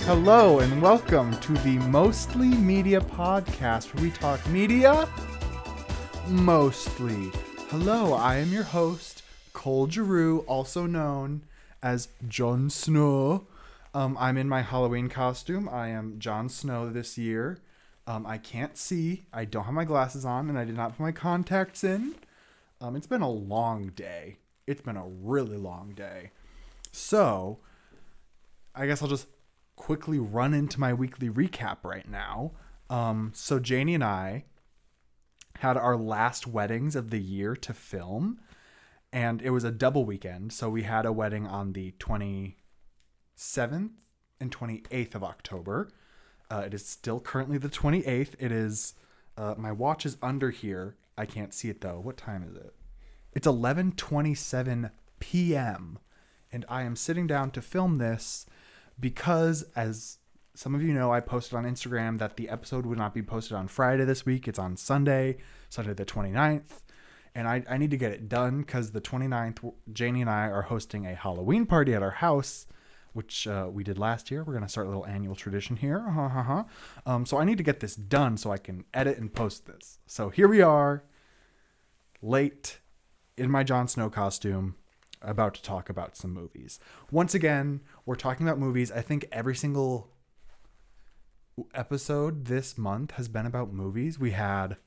Hello and welcome to the Mostly Media podcast where we talk media mostly. Hello, I am your host, Cole Giroux, also known as Jon Snow. I'm in my Halloween costume. I am Jon Snow this year. I can't see. I don't have my glasses on and I did not put my contacts in. It's been a long day. It's been a really long day. So, I guess I'll just quickly run into my weekly recap right now. So Janie and I had our last weddings of the year to film, and it was a double weekend. So we had a wedding on the 27th and 28th of October. It is still currently the 28th. It is, my watch is under here. I can't see it though. What time is it? It's 11:27 p.m. and I am sitting down to film this because, as some of you know, I posted on Instagram that the episode would not be posted on Friday this week. It's on Sunday the 29th. And I need to get it done because the 29th, Janie and I are hosting a Halloween party at our house, which we did last year. We're going to start a little annual tradition here. So I need to get this done so I can edit and post this. So here we are, late in my Jon Snow costume, about to talk about some movies. Once again, we're talking about movies. I think every single episode this month has been about movies. No,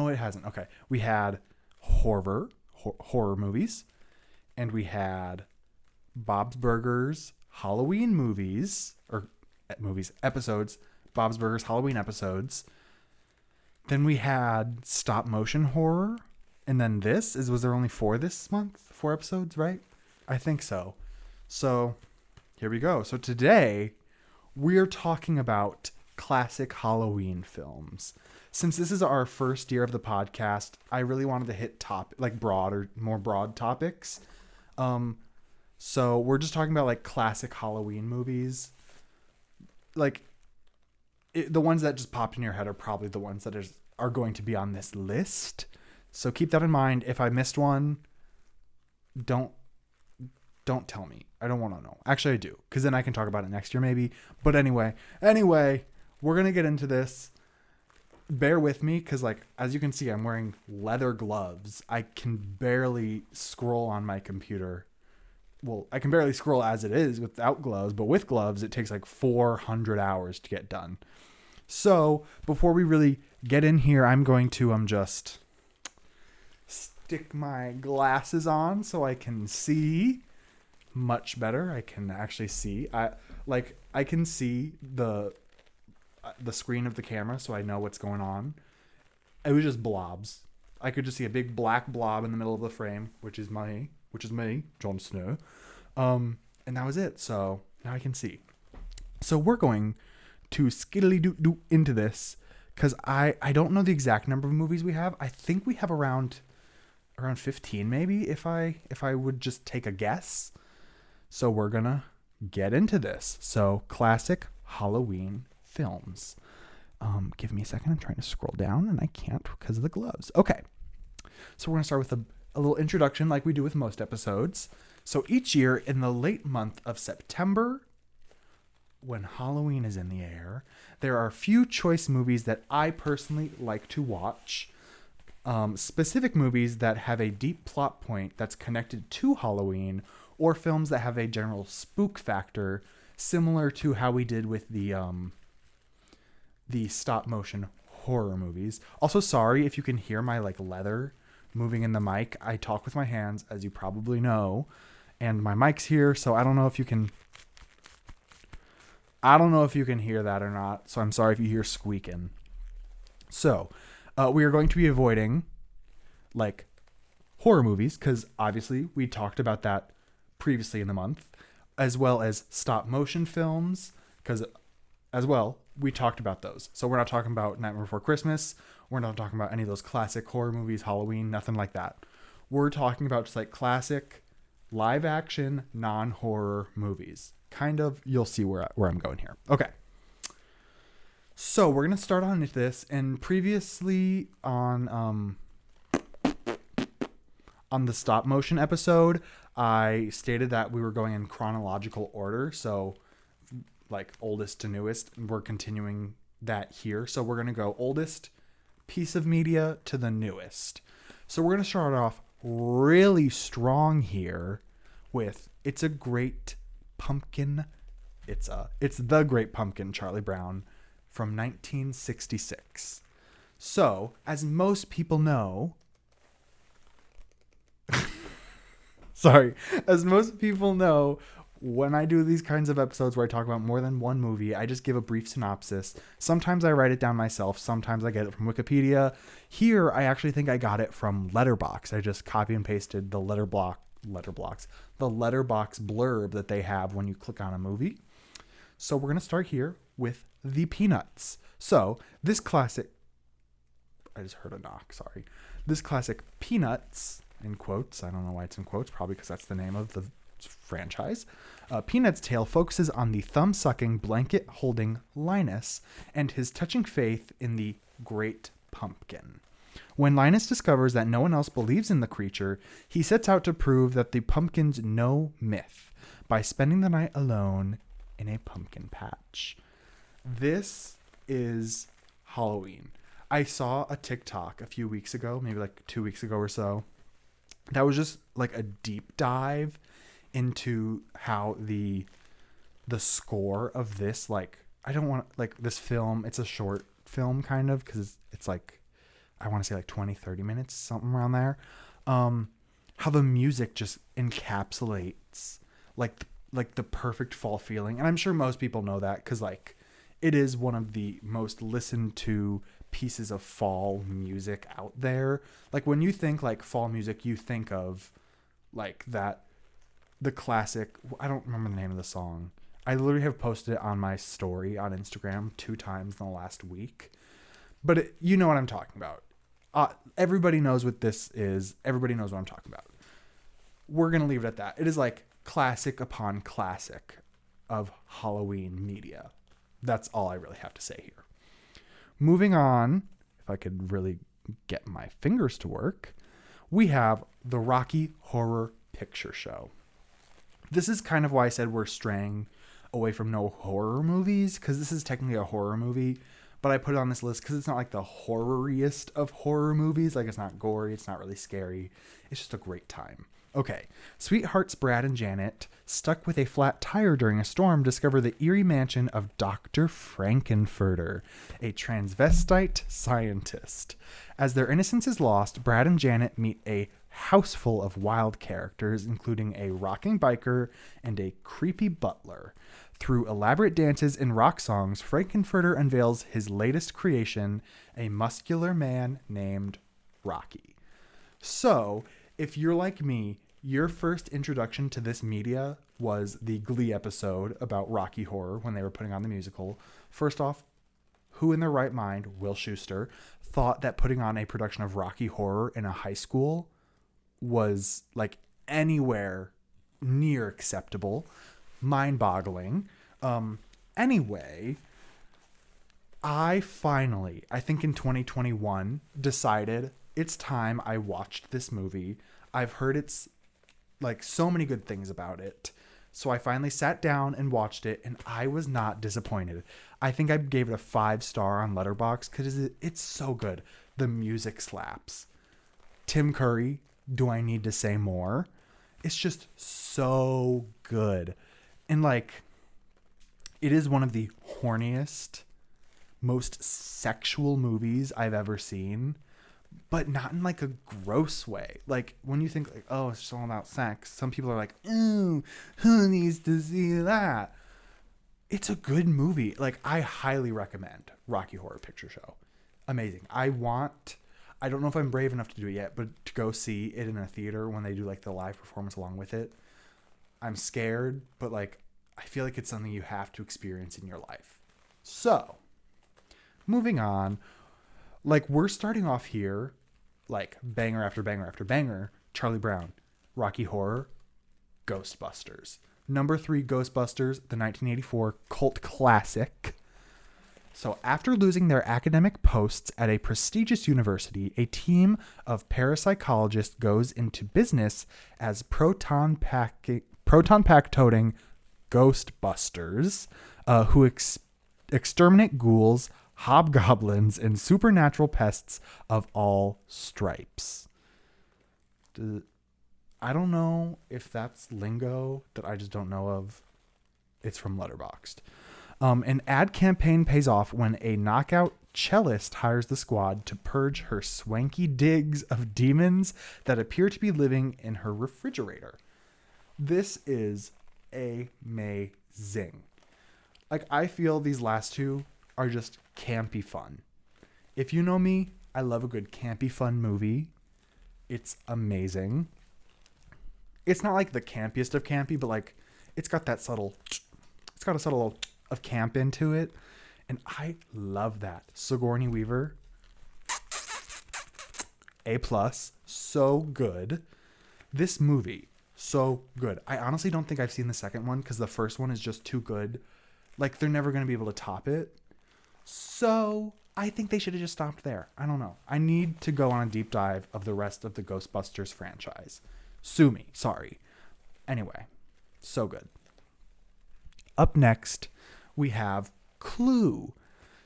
it hasn't. Okay. We had horror movies, and we had Bob's Burgers Halloween episodes, Bob's Burgers Halloween episodes. Then we had stop motion horror. And then was there only 4 this month? 4 episodes, right? I think so. So here we go. So today we're talking about classic Halloween films. Since this is our first year of the podcast, I really wanted to hit more broad topics. So we're just talking about like classic Halloween movies. Like the ones that just popped in your head are probably the ones that are going to be on this list. So keep that in mind. If I missed one, don't tell me. I don't want to know. Actually, I do, because then I can talk about it next year maybe. But anyway, we're going to get into this. Bear with me, because as you can see, I'm wearing leather gloves. I can barely scroll on my computer. Well, I can barely scroll as it is without gloves, but with gloves, it takes 400 hours to get done. So before we really get in here, I'm going to just stick my glasses on so I can see much better. I can actually see. I can see the screen of the camera, so I know what's going on. It was just blobs. I could just see a big black blob in the middle of the frame, which is me, Jon Snow. And that was it. So now I can see. So we're going to skiddly-doo into this because I don't know the exact number of movies we have. I think we have around 15 maybe, if I would just take a guess. So we're gonna get into this. So classic Halloween films. Give me a second. I'm trying to scroll down and I can't because of the gloves. Okay. So we're gonna start with a little introduction like we do with most episodes. So each year in the late month of September, when Halloween is in the air, there are a few choice movies that I personally like to watch. Specific movies that have a deep plot point that's connected to Halloween, or films that have a general spook factor, similar to how we did with the stop motion horror movies. Also, sorry if you can hear my leather moving in the mic. I talk with my hands, as you probably know, and my mic's here, so I don't know if you can hear that or not. So I'm sorry if you hear squeaking. So we are going to be avoiding horror movies because obviously we talked about that previously in the month, as well as stop motion films because as well we talked about those. So we're not talking about Nightmare Before Christmas. We're not talking about any of those classic horror movies, Halloween, nothing like that. We're talking about just classic live action non-horror movies. Kind of, you'll see where I'm going here. Okay. So we're going to start on this, and previously on the stop motion episode, I stated that we were going in chronological order. So like oldest to newest. And we're continuing that here. So we're going to go oldest piece of media to the newest. So we're going to start off really strong here with It's a Great Pumpkin. It's The Great Pumpkin, Charlie Brown, from 1966. So, as most people know, as most people know, when I do these kinds of episodes where I talk about more than one movie, I just give a brief synopsis. Sometimes I write it down myself. Sometimes I get it from Wikipedia. Here, I actually think I got it from Letterboxd. I just copy and pasted the Letterboxd blurb that they have when you click on a movie. So we're going to start here with The Peanuts. So this classic, I just heard a knock, sorry. This classic Peanuts, in quotes, I don't know why it's in quotes, probably because that's the name of the franchise. Peanuts' tale focuses on the thumb-sucking, blanket-holding Linus and his touching faith in the Great Pumpkin. When Linus discovers that no one else believes in the creature, he sets out to prove that the pumpkin's no myth by spending the night alone in a pumpkin patch. This is Halloween. I saw a TikTok a few weeks ago, maybe like 2 weeks ago or so, that was just like a deep dive into how the score of this, like, I don't want, like, this film, it's a short film kind of, because it's like, I want to say like 20-30 minutes, something around there. How the music just encapsulates like the perfect fall feeling. And I'm sure most people know that because like it is one of the most listened to pieces of fall music out there. Like when you think like fall music, you think of like the classic, I don't remember the name of the song. I literally have posted it on my story on Instagram 2 times in the last week. But you know what I'm talking about. Everybody knows what this is. Everybody knows what I'm talking about. We're going to leave it at that. It is like classic upon classic of Halloween media. That's all I really have to say here. Moving on, if I could really get my fingers to work, we have the Rocky Horror Picture Show. This is kind of why I said we're straying away from no horror movies, because this is technically a horror movie. But I put it on this list because it's not like the horroriest of horror movies. Like, it's not gory. It's not really scary. It's just a great time. Okay. Sweethearts Brad and Janet, stuck with a flat tire during a storm, discover the eerie mansion of Dr. Frankenfurter, a transvestite scientist. As their innocence is lost, Brad and Janet meet a house full of wild characters, including a rocking biker and a creepy butler. Through elaborate dances and rock songs, Frankenfurter unveils his latest creation, a muscular man named Rocky. So, if you're like me, your first introduction to this media was the Glee episode about Rocky Horror when they were putting on the musical. First off, who in their right mind, Will Schuester, thought that putting on a production of Rocky Horror in a high school was like anywhere near acceptable? Mind-boggling. Anyway, I think in 2021 decided it's time I watched this movie. I've heard it's like so many good things about it. So I finally sat down and watched it, and I was not disappointed. I think I gave it a 5-star on Letterboxd because it's so good. The music slaps. Tim Curry, do I need to say more? It's just so good. And like, it is one of the horniest, most sexual movies I've ever seen, but not in like a gross way. Like when you think like, oh, it's all about sex, some people are like, ooh, who needs to see that? It's a good movie. Like, I highly recommend Rocky Horror Picture Show. Amazing. I don't know if I'm brave enough to do it yet, but to go see it in a theater when they do like the live performance along with it. I'm scared, but like, I feel like it's something you have to experience in your life. So, moving on, like we're starting off here, like banger after banger after banger, Charlie Brown, Rocky Horror, Ghostbusters. Number 3, Ghostbusters, the 1984 cult classic. So after losing their academic posts at a prestigious university, a team of parapsychologists goes into business as proton pack toting Ghostbusters, who exterminate ghouls, hobgoblins, and supernatural pests of all stripes. I don't know if that's lingo that I just don't know of. It's from Letterboxd. An ad campaign pays off when a knockout cellist hires the squad to purge her swanky digs of demons that appear to be living in her refrigerator. This is amazing. Like, I feel these last two are just campy fun. If you know me, I love a good campy fun movie. It's amazing. It's not like the campiest of campy, but like it's got a subtle of camp into it. And I love that. Sigourney Weaver, A+, so good. This movie, so good. I honestly don't think I've seen the second one because the first one is just too good. Like, they're never going to be able to top it. So I think they should have just stopped there. I don't know. I need to go on a deep dive of the rest of the Ghostbusters franchise. Sue me. Sorry. Anyway, so good. Up next, we have Clue.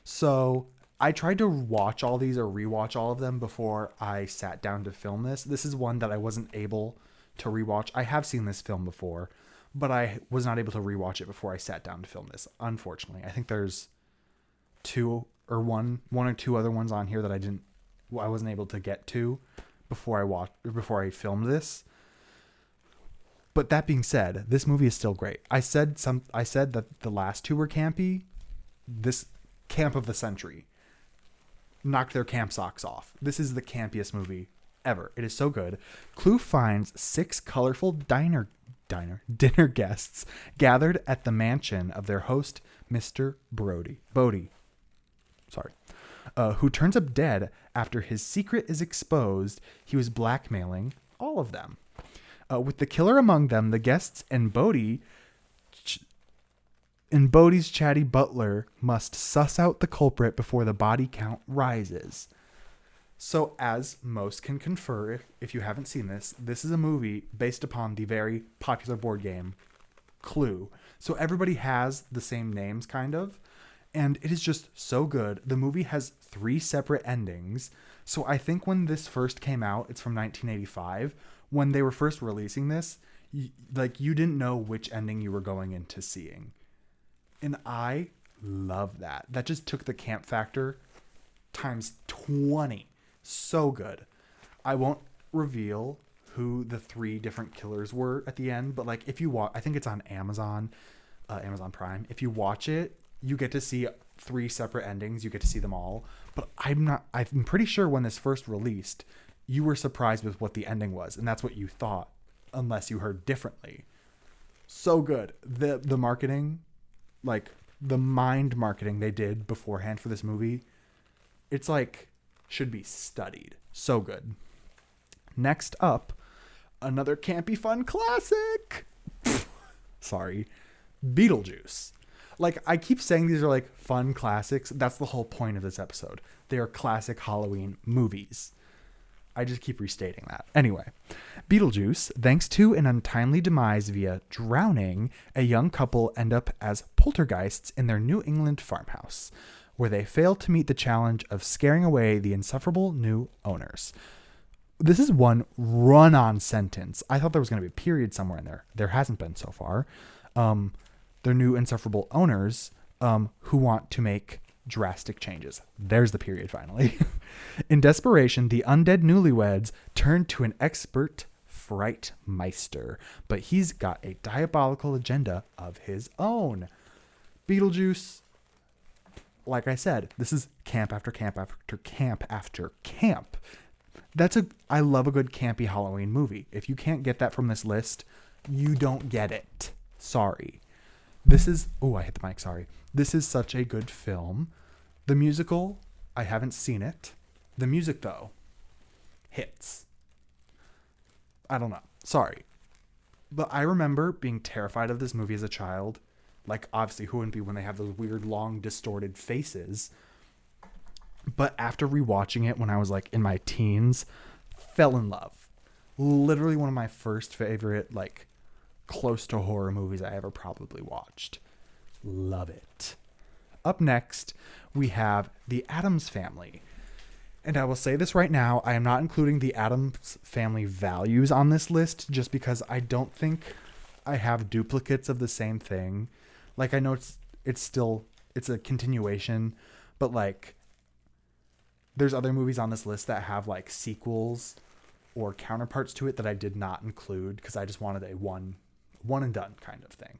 So I tried to watch all these or rewatch all of them before I sat down to film this. This is one that I wasn't able to rewatch. I have seen this film before, but I was not able to rewatch it before I sat down to film this. Unfortunately, I think there's one or two other ones on here that I wasn't able to get to before I filmed this. But that being said, this movie is still great. I said that the last two were campy. This camp of the century knocked their camp socks off. This is the campiest movie ever. It is so good. Clue finds 6 colorful dinner guests gathered at the mansion of their host, Mr. Bodie, who turns up dead after his secret is exposed. He was blackmailing all of them. With the killer among them, the guests and Bodie's chatty butler must suss out the culprit before the body count rises. So, as most can confer, if you haven't seen this is a movie based upon the very popular board game Clue. So everybody has the same names, kind of, and it is just so good. The movie has 3 separate endings. So I think when this first came out, it's from 1985. When they were first releasing this, you didn't know which ending you were going into seeing. And I love that. That just took the camp factor times 20. So good. I won't reveal who the 3 different killers were at the end, but like if you watch, I think it's on Amazon Prime. If you watch it, you get to see 3 separate endings. You get to see them all. But I'm pretty sure when this first released, you were surprised with what the ending was, and that's what you thought, unless you heard differently. So good. The marketing, like the mind marketing they did beforehand for this movie, it's like should be studied. So good. Next up, another campy fun classic. Sorry. Beetlejuice. Like, I keep saying these are like fun classics. That's the whole point of this episode. They are classic Halloween movies. I just keep restating that. Anyway, Beetlejuice, thanks to an untimely demise via drowning, a young couple end up as poltergeists in their New England farmhouse, where they fail to meet the challenge of scaring away the insufferable new owners. This is one run-on sentence. I thought there was going to be a period somewhere in there. There hasn't been so far. Their new insufferable owners who want to make drastic changes. There's the period finally. In desperation, the undead newlyweds turn to an expert fright meister, but he's got a diabolical agenda of his own. Beetlejuice, like I said, this is camp after camp after camp after camp. I love a good campy Halloween movie. If you can't get that from this list, you don't get it. Sorry. I hit the mic, sorry. This is such a good film. The musical, I haven't seen it. The music, though, hits. I don't know. Sorry. But I remember being terrified of this movie as a child. Like, obviously, who wouldn't be when they have those weird, long, distorted faces? But after rewatching it when I was, like, in my teens, fell in love. Literally one of my first favorite, like, close to horror movies I ever probably watched. Love it. Up next, we have The Addams Family. And I will say this right now, I am not including The Addams Family values on this list just because I don't think I have duplicates of the same thing. Like, I know it's a continuation, but like there's other movies on this list that have like sequels or counterparts to it that I did not include because I just wanted a one and done kind of thing.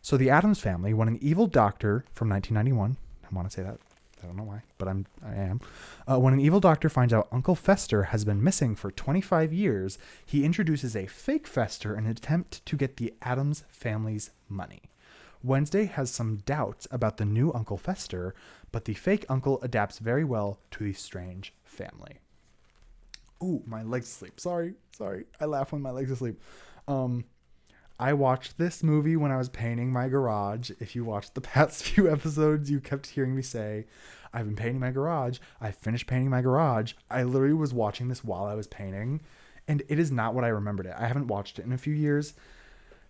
So The Addams Family, when an evil doctor from 1991, I want to say that, I don't know why, but I am. When an evil doctor finds out Uncle Fester has been missing for 25 years, he introduces a fake Fester in an attempt to get the Addams family's money. Wednesday has some doubts about the new Uncle Fester, but the fake uncle adapts very well to the strange family. Ooh, my legs asleep. Sorry. I laugh when my legs asleep. I watched this movie when I was painting my garage. If you watched the past few episodes, you kept hearing me say, I've been painting my garage. I finished painting my garage. I literally was watching this while I was painting, and it is not what I remembered it. I haven't watched it in a few years,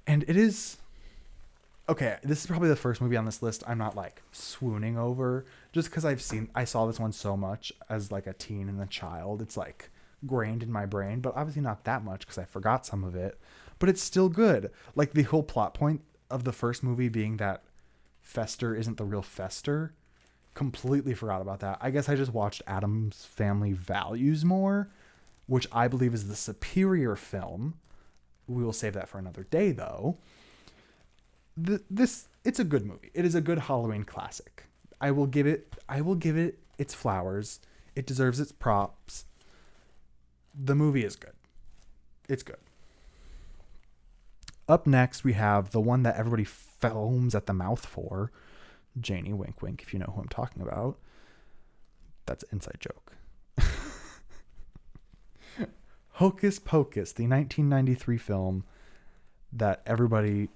and it is... Okay, this is probably the first movie on this list I'm not like swooning over just because I saw this one so much as like a teen and a child. It's like grained in my brain, but obviously not that much because I forgot some of it, but it's still good. Like the whole plot point of the first movie being that Fester isn't the real Fester. Completely forgot about that. I guess I just watched Addams Family Values more, which I believe is the superior film. We will save that for another day though. It's a good movie. It is a good Halloween classic. I will give it its flowers. It deserves its props. The movie is good. It's good. Up next, we have the one that everybody foams at the mouth for. Janie, wink, wink, if you know who I'm talking about. That's an inside joke. Hocus Pocus, the 1993 film that everybody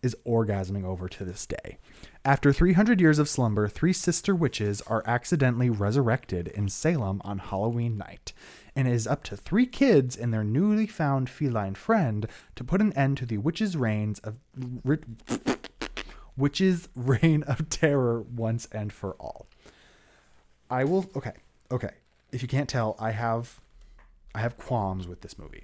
is orgasming over to this day. After 300 years of slumber, 3 sister witches are accidentally resurrected in Salem on Halloween night, and it is up to 3 kids and their newly found feline friend to put an end to the witches' reign of terror once and for all. Okay. If you can't tell, I have qualms with this movie.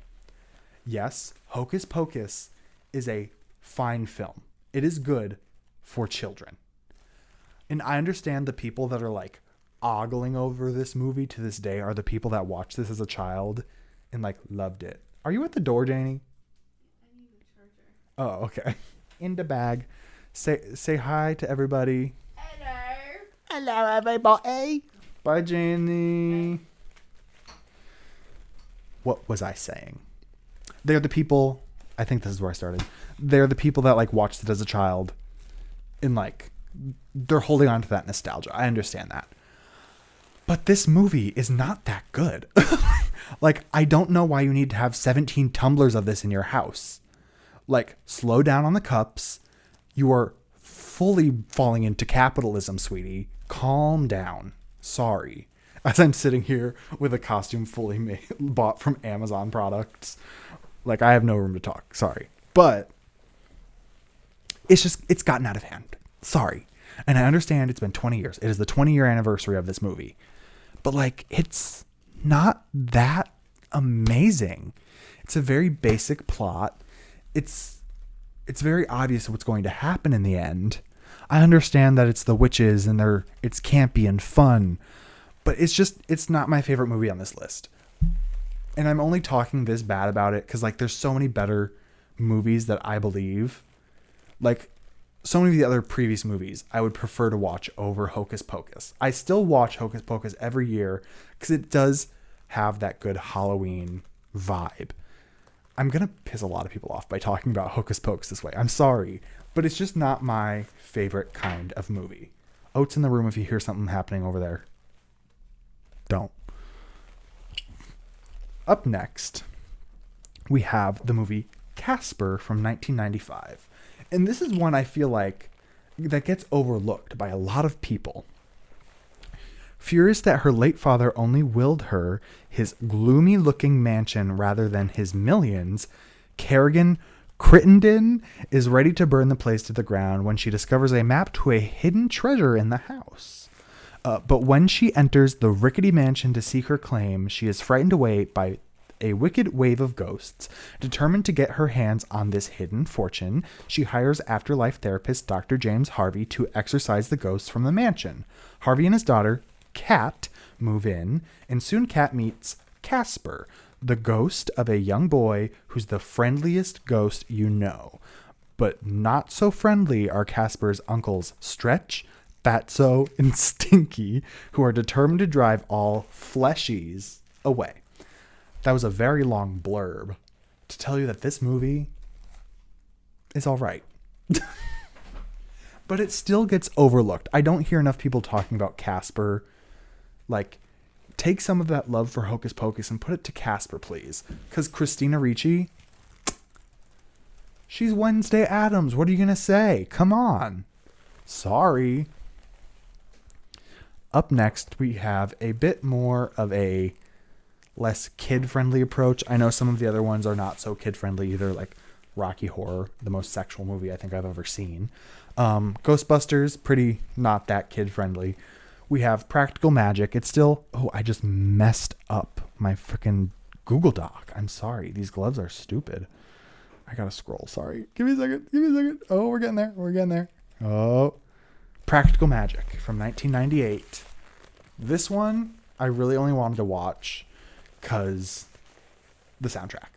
Yes, Hocus Pocus is a fine film. It is good for children. And I understand the people that are like ogling over this movie to this day are the people that watched this as a child and like loved it. Are you at the door, Janie? I need a charger. Oh, okay. In the bag. Say hi to everybody. Hello, everybody. Bye, Janie. What was I saying? They're the people... I think this is where I started. They're the people that like watched it as a child and like they're holding on to that nostalgia. I understand that. But this movie is not that good. Like, I don't know why you need to have 17 tumblers of this in your house. Like, slow down on the cups. You are fully falling into capitalism, sweetie. Calm down. Sorry. As I'm sitting here with a costume fully bought from Amazon products. Like, I have no room to talk. Sorry. But it's gotten out of hand. Sorry. And I understand it's been 20 years. It is the 20-year anniversary of this movie. But, like, it's not that amazing. It's a very basic plot. It's very obvious what's going to happen in the end. I understand that it's the witches and it's campy and fun. But it's not my favorite movie on this list. And I'm only talking this bad about it because, like, there's so many better movies that I believe. Like, so many of the other previous movies I would prefer to watch over Hocus Pocus. I still watch Hocus Pocus every year because it does have that good Halloween vibe. I'm going to piss a lot of people off by talking about Hocus Pocus this way. I'm sorry, but it's just not my favorite kind of movie. Oats in the room if you hear something happening over there. Don't. Up next, we have the movie Casper from 1995. And this is one I feel like that gets overlooked by a lot of people. Furious that her late father only willed her his gloomy-looking mansion rather than his millions, Kerrigan Crittenden is ready to burn the place to the ground when she discovers a map to a hidden treasure in the house. But when she enters the rickety mansion to seek her claim, she is frightened away by a wicked wave of ghosts. Determined to get her hands on this hidden fortune, she hires afterlife therapist Dr. James Harvey to exorcise the ghosts from the mansion. Harvey and his daughter, Kat, move in, and soon Kat meets Casper, the ghost of a young boy who's the friendliest ghost you know. But not so friendly are Casper's uncles Stretch, Fatso, and Stinky, who are determined to drive all fleshies away. That was a very long blurb to tell you that this movie is all right. But it still gets overlooked. I don't hear enough people talking about Casper. Like, take some of that love for Hocus Pocus and put it to Casper, please. Because Christina Ricci, she's Wednesday Addams. What are you going to say? Come on. Sorry. Up next, we have a bit more of a less kid-friendly approach. I know some of the other ones are not so kid-friendly either, like Rocky Horror, the most sexual movie I think I've ever seen. Ghostbusters, pretty not that kid-friendly. We have Practical Magic. It's still... Oh, I just messed up my freaking Google Doc. I'm sorry. These gloves are stupid. I gotta scroll. Sorry. Give me a second. Oh, we're getting there. Oh. Practical Magic from 1998. This one, I really only wanted to watch because the soundtrack.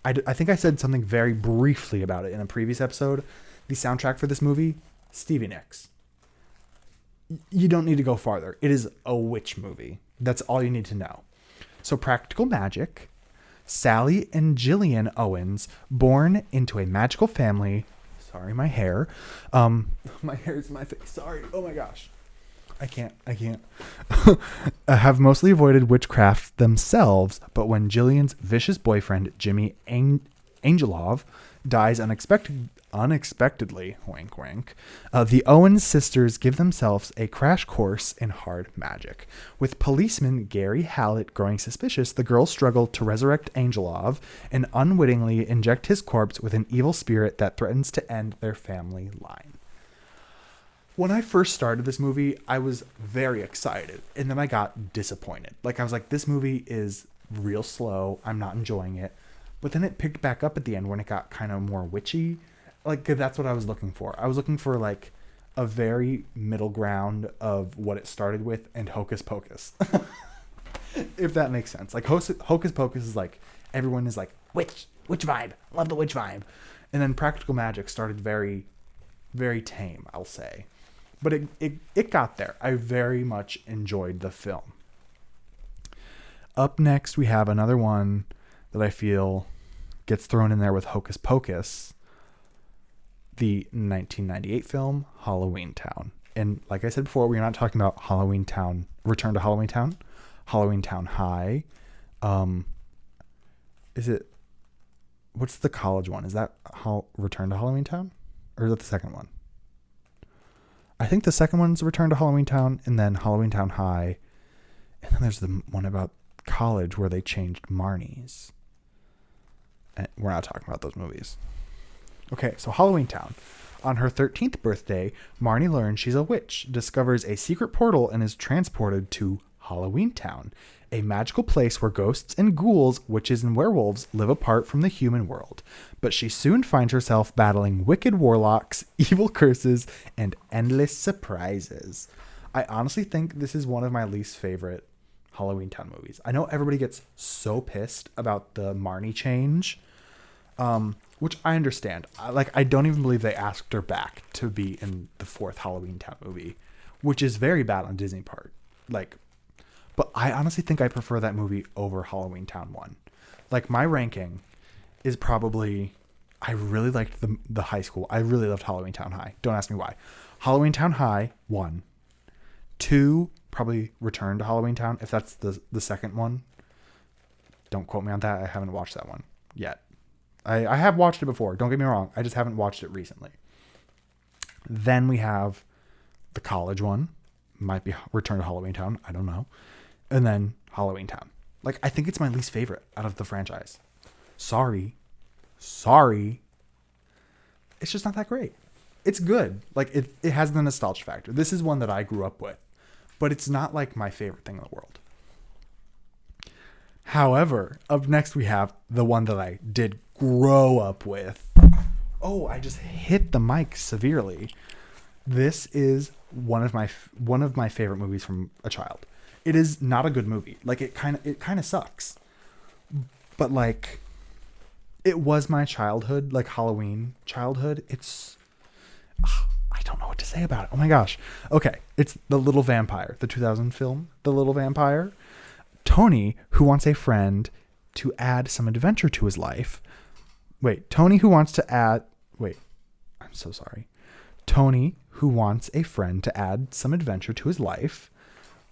I think I said something very briefly about it in a previous episode. The soundtrack for this movie, Stevie Nicks. You don't need to go farther. It is a witch movie. That's all you need to know. So Practical Magic, Sally and Jillian Owens, born into a magical family. Sorry, my hair. My hair is in my face. Sorry. Oh my gosh. I can't. Have mostly avoided witchcraft themselves, but when Jillian's vicious boyfriend, Jimmy Angelov, dies unexpectedly, wink wink, the Owens sisters give themselves a crash course in hard magic. With policeman Gary Hallett growing suspicious, the girls struggle to resurrect Angelov and unwittingly inject his corpse with an evil spirit that threatens to end their family line. When I first started this movie, I was very excited, and then I got disappointed. Like, I was like, this movie is real slow. I'm not enjoying it. But then it picked back up at the end when it got kind of more witchy. Like, that's what I was looking for. I was looking for, like, a very middle ground of what it started with and Hocus Pocus. If that makes sense. Like, Hocus Pocus is like, everyone is like, witch vibe. Love the witch vibe. And then Practical Magic started very, very tame, I'll say. But it got there. I very much enjoyed the film. Up next, we have another one that I feel gets thrown in there with Hocus Pocus. The 1998 film, Halloween Town. And like I said before, we're not talking about Halloween Town, Return to Halloween Town, Halloween Town High. What's the college one? Is that Return to Halloween Town? Or is that the second one? I think the second one's Return to Halloween Town, and then Halloween Town High. And then there's the one about college where they changed Marnie's. And we're not talking about those movies. Okay, so Halloween Town. On her 13th birthday, Marnie learns she's a witch, discovers a secret portal, and is transported to Halloween Town, a magical place where ghosts and ghouls, witches and werewolves live apart from the human world. But she soon finds herself battling wicked warlocks, evil curses, and endless surprises. I honestly think this is one of my least favorite Halloween Town movies. I know everybody gets so pissed about the Marnie change, which I understand. I don't even believe they asked her back to be in the fourth Halloween Town movie, which is very bad on Disney part. But I honestly think I prefer that movie over Halloween Town 1. Like, my ranking is probably... I really liked the high school. I really loved Halloween Town High. Don't ask me why. Halloween Town High, 1. 2, probably Return to Halloween Town, if that's the second one. Don't quote me on that. I haven't watched that one yet. I have watched it before. Don't get me wrong. I just haven't watched it recently. Then we have the college one. Might be Return to Halloween Town. I don't know. And then Halloween Town. I think it's my least favorite out of the franchise. Sorry. Sorry. It's just not that great. It's good. Like, it has the nostalgia factor. This is one that I grew up with. But it's not like my favorite thing in the world. However, up next we have the one that I did grow up with. Oh, I just hit the mic severely. This is one of my favorite movies from a child. It is not a good movie. Like, it kind of sucks. But like, it was my childhood, like Halloween childhood. I don't know what to say about it. Oh my gosh. Okay, it's The Little Vampire, the 2000 film, The Little Vampire. Tony, who wants a friend to add some adventure to his life. Tony, who wants a friend to add some adventure to his life.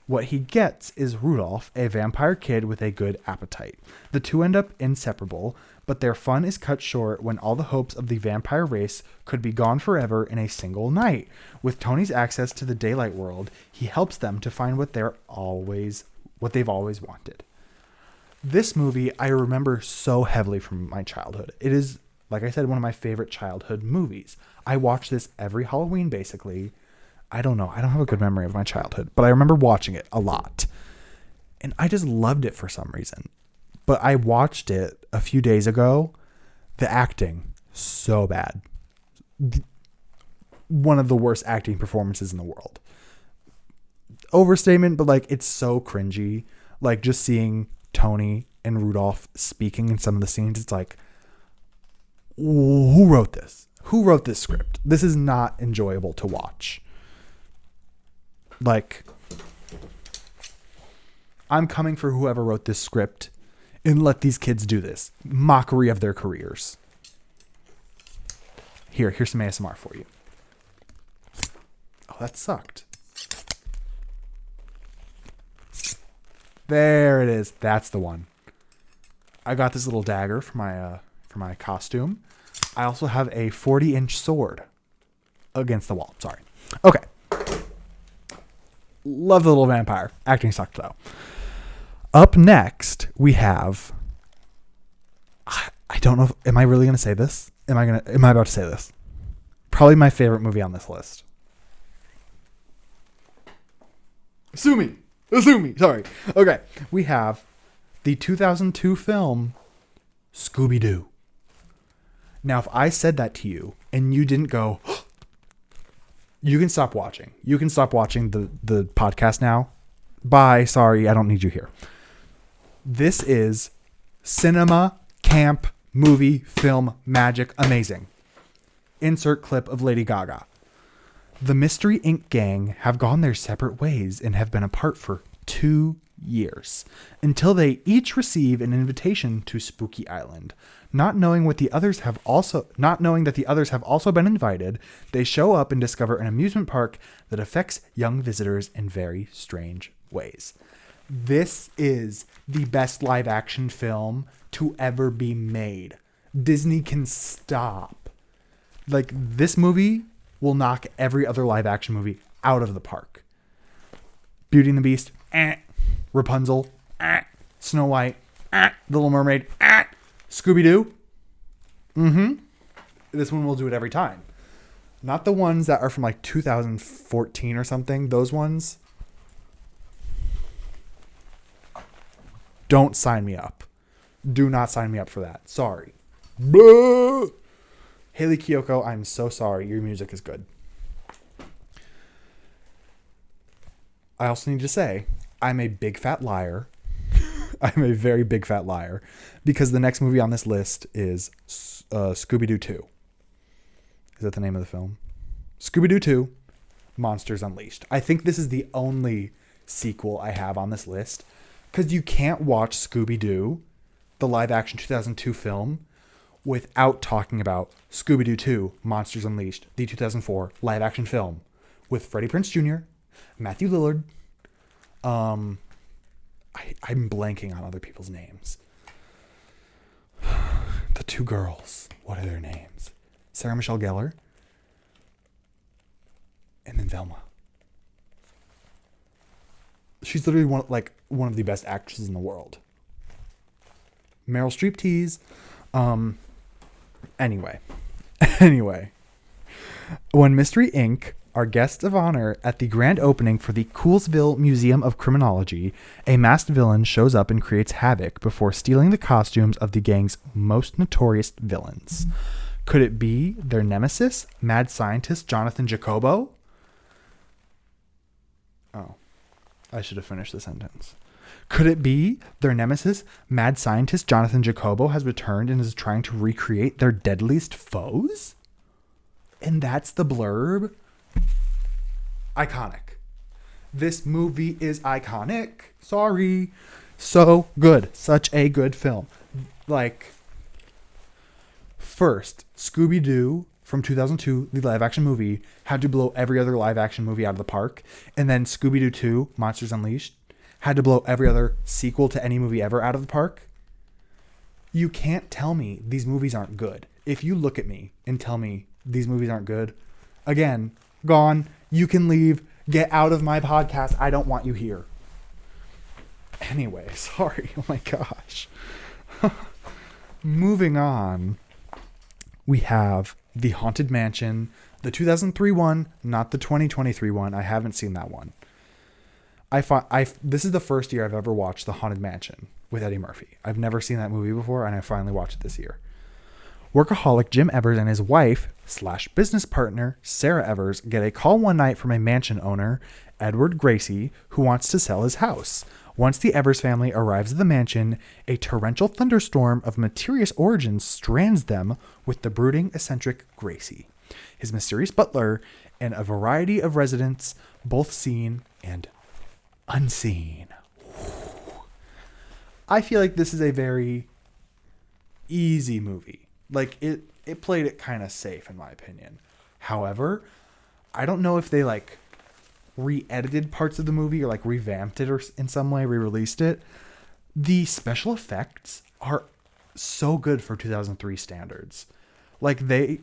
What he gets is Rudolph, a vampire kid with a good appetite. The two end up inseparable, but their fun is cut short when all the hopes of the vampire race could be gone forever in a single night. With Tony's access to the daylight world, he helps them to find what they've always wanted. This movie I remember so heavily from my childhood. It is, like I said, one of my favorite childhood movies. I watched this every Halloween, basically. I don't know. I don't have a good memory of my childhood, but I remember watching it a lot. And I just loved it for some reason. But I watched it a few days ago. The acting, so bad. One of the worst acting performances in the world. Overstatement, but like, it's so cringy. Like, just seeing Tony and Rudolph speaking in some of the scenes, it's like, who wrote this? Who wrote this script? This is not enjoyable to watch. Like, I'm coming for whoever wrote this script and let these kids do this. Mockery of their careers. Here's some ASMR for you. Oh, that sucked. There it is. That's the one. I got this little dagger for my costume. I also have a 40-inch sword against the wall. Sorry. Okay. Love The Little Vampire. Acting sucked though. Up next, we have. I don't know. Am I really going to say this? Am I about to say this? Probably my favorite movie on this list. Sue me. Sorry. Okay. We have the 2002 film Scooby-Doo. Now, if I said that to you and you didn't go, you can stop watching. You can stop watching the podcast now. Bye. Sorry, I don't need you here. This is cinema, camp, movie, film, magic, amazing. Insert clip of Lady Gaga. The Mystery Inc. gang have gone their separate ways and have been apart for 2 years until they each receive an invitation to Spooky Island. Not knowing that the others have also been invited, they show up and discover an amusement park that affects young visitors in very strange ways. This is the best live action film to ever be made. Disney can stop. Like, this movie will knock every other live action movie out of the park. Beauty and the Beast, Rapunzel, Snow White, Little Mermaid, Scooby-Doo. This one will do it every time. Not the ones that are from like 2014 or something. Those ones. Don't sign me up. Do not sign me up for that. Sorry. Boo! Haley Kiyoko, I'm so sorry. Your music is good. I also need to say, I'm a big fat liar. I'm a very big fat liar. Because the next movie on this list is Scooby-Doo 2. Is that the name of the film? Scooby-Doo 2, Monsters Unleashed. I think this is the only sequel I have on this list. Because you can't watch Scooby-Doo, the live-action 2002 film, without talking about Scooby-Doo 2, Monsters Unleashed, the 2004 live-action film, with Freddie Prinze Jr., Matthew Lillard. I'm blanking on other people's names. The two girls. What are their names? Sarah Michelle Gellar. And then Velma. She's literally one of the best actresses in the world. Meryl Streep tease. Anyway. Anyway. When Mystery Inc. are guests of honor at the grand opening for the Coolsville Museum of Criminology, a masked villain shows up and creates havoc before stealing the costumes of the gang's most notorious villains. Could it be their nemesis, mad scientist Jonathan Jacobo? Oh, I should have finished the sentence. Could it be their nemesis, mad scientist Jonathan Jacobo, has returned and is trying to recreate their deadliest foes? And that's the blurb? Iconic. This movie is iconic. Sorry. So good. Such a good film. Like, first, Scooby-Doo from 2002, the live-action movie, had to blow every other live-action movie out of the park. And then Scooby-Doo 2, Monsters Unleashed, had to blow every other sequel to any movie ever out of the park. You can't tell me these movies aren't good. If you look at me and tell me these movies aren't good, again, gone. You can leave. Get out of my podcast. I don't want you here. Anyway, sorry. Oh my gosh. Moving on. We have The Haunted Mansion, the 2003 one, not the 2023 one. I haven't seen that one. This is the first year I've ever watched The Haunted Mansion with Eddie Murphy. I've never seen that movie before, and I finally watched it this year. Workaholic Jim Evers and his wife/business partner, Sarah Evers, get a call one night from a mansion owner, Edward Gracie, who wants to sell his house. Once the Evers family arrives at the mansion, a torrential thunderstorm of mysterious origins strands them with the brooding, eccentric Gracie, his mysterious butler, and a variety of residents, both seen and unseen. I feel like this is a very easy movie. Like, it played it kind of safe, in my opinion. However, I don't know if they, like, re-edited parts of the movie or, like, revamped it or in some way, re-released it. The special effects are so good for 2003 standards. Like, they're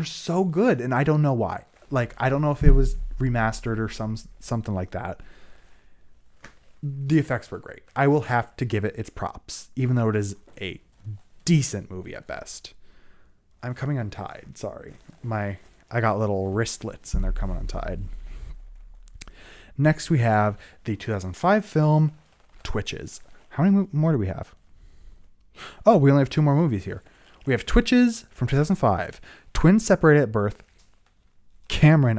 so good, and I don't know why. Like, I don't know if it was remastered or something like that. The effects were great. I will have to give it its props, even though it is a decent movie at best. I'm coming untied. Sorry. I got little wristlets and they're coming untied. Next we have the 2005 film Twitches. How many more do we have? Oh, we only have 2 more movies here. We have Twitches from 2005. Twins separated at birth. Cameron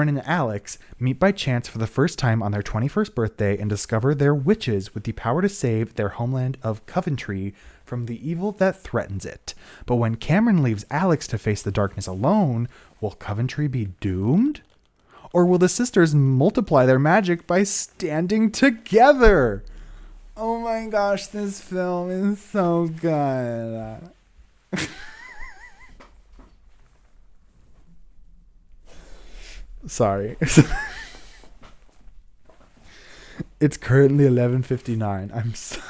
and Alex meet by chance for the first time on their 21st birthday and discover they're witches with the power to save their homeland of Coventry from the evil that threatens it. But when Cameron leaves Alex to face the darkness alone, will Coventry be doomed? Or will the sisters multiply their magic by standing together? Oh my gosh, this film is so good. Sorry. It's currently 11:59. I'm sorry.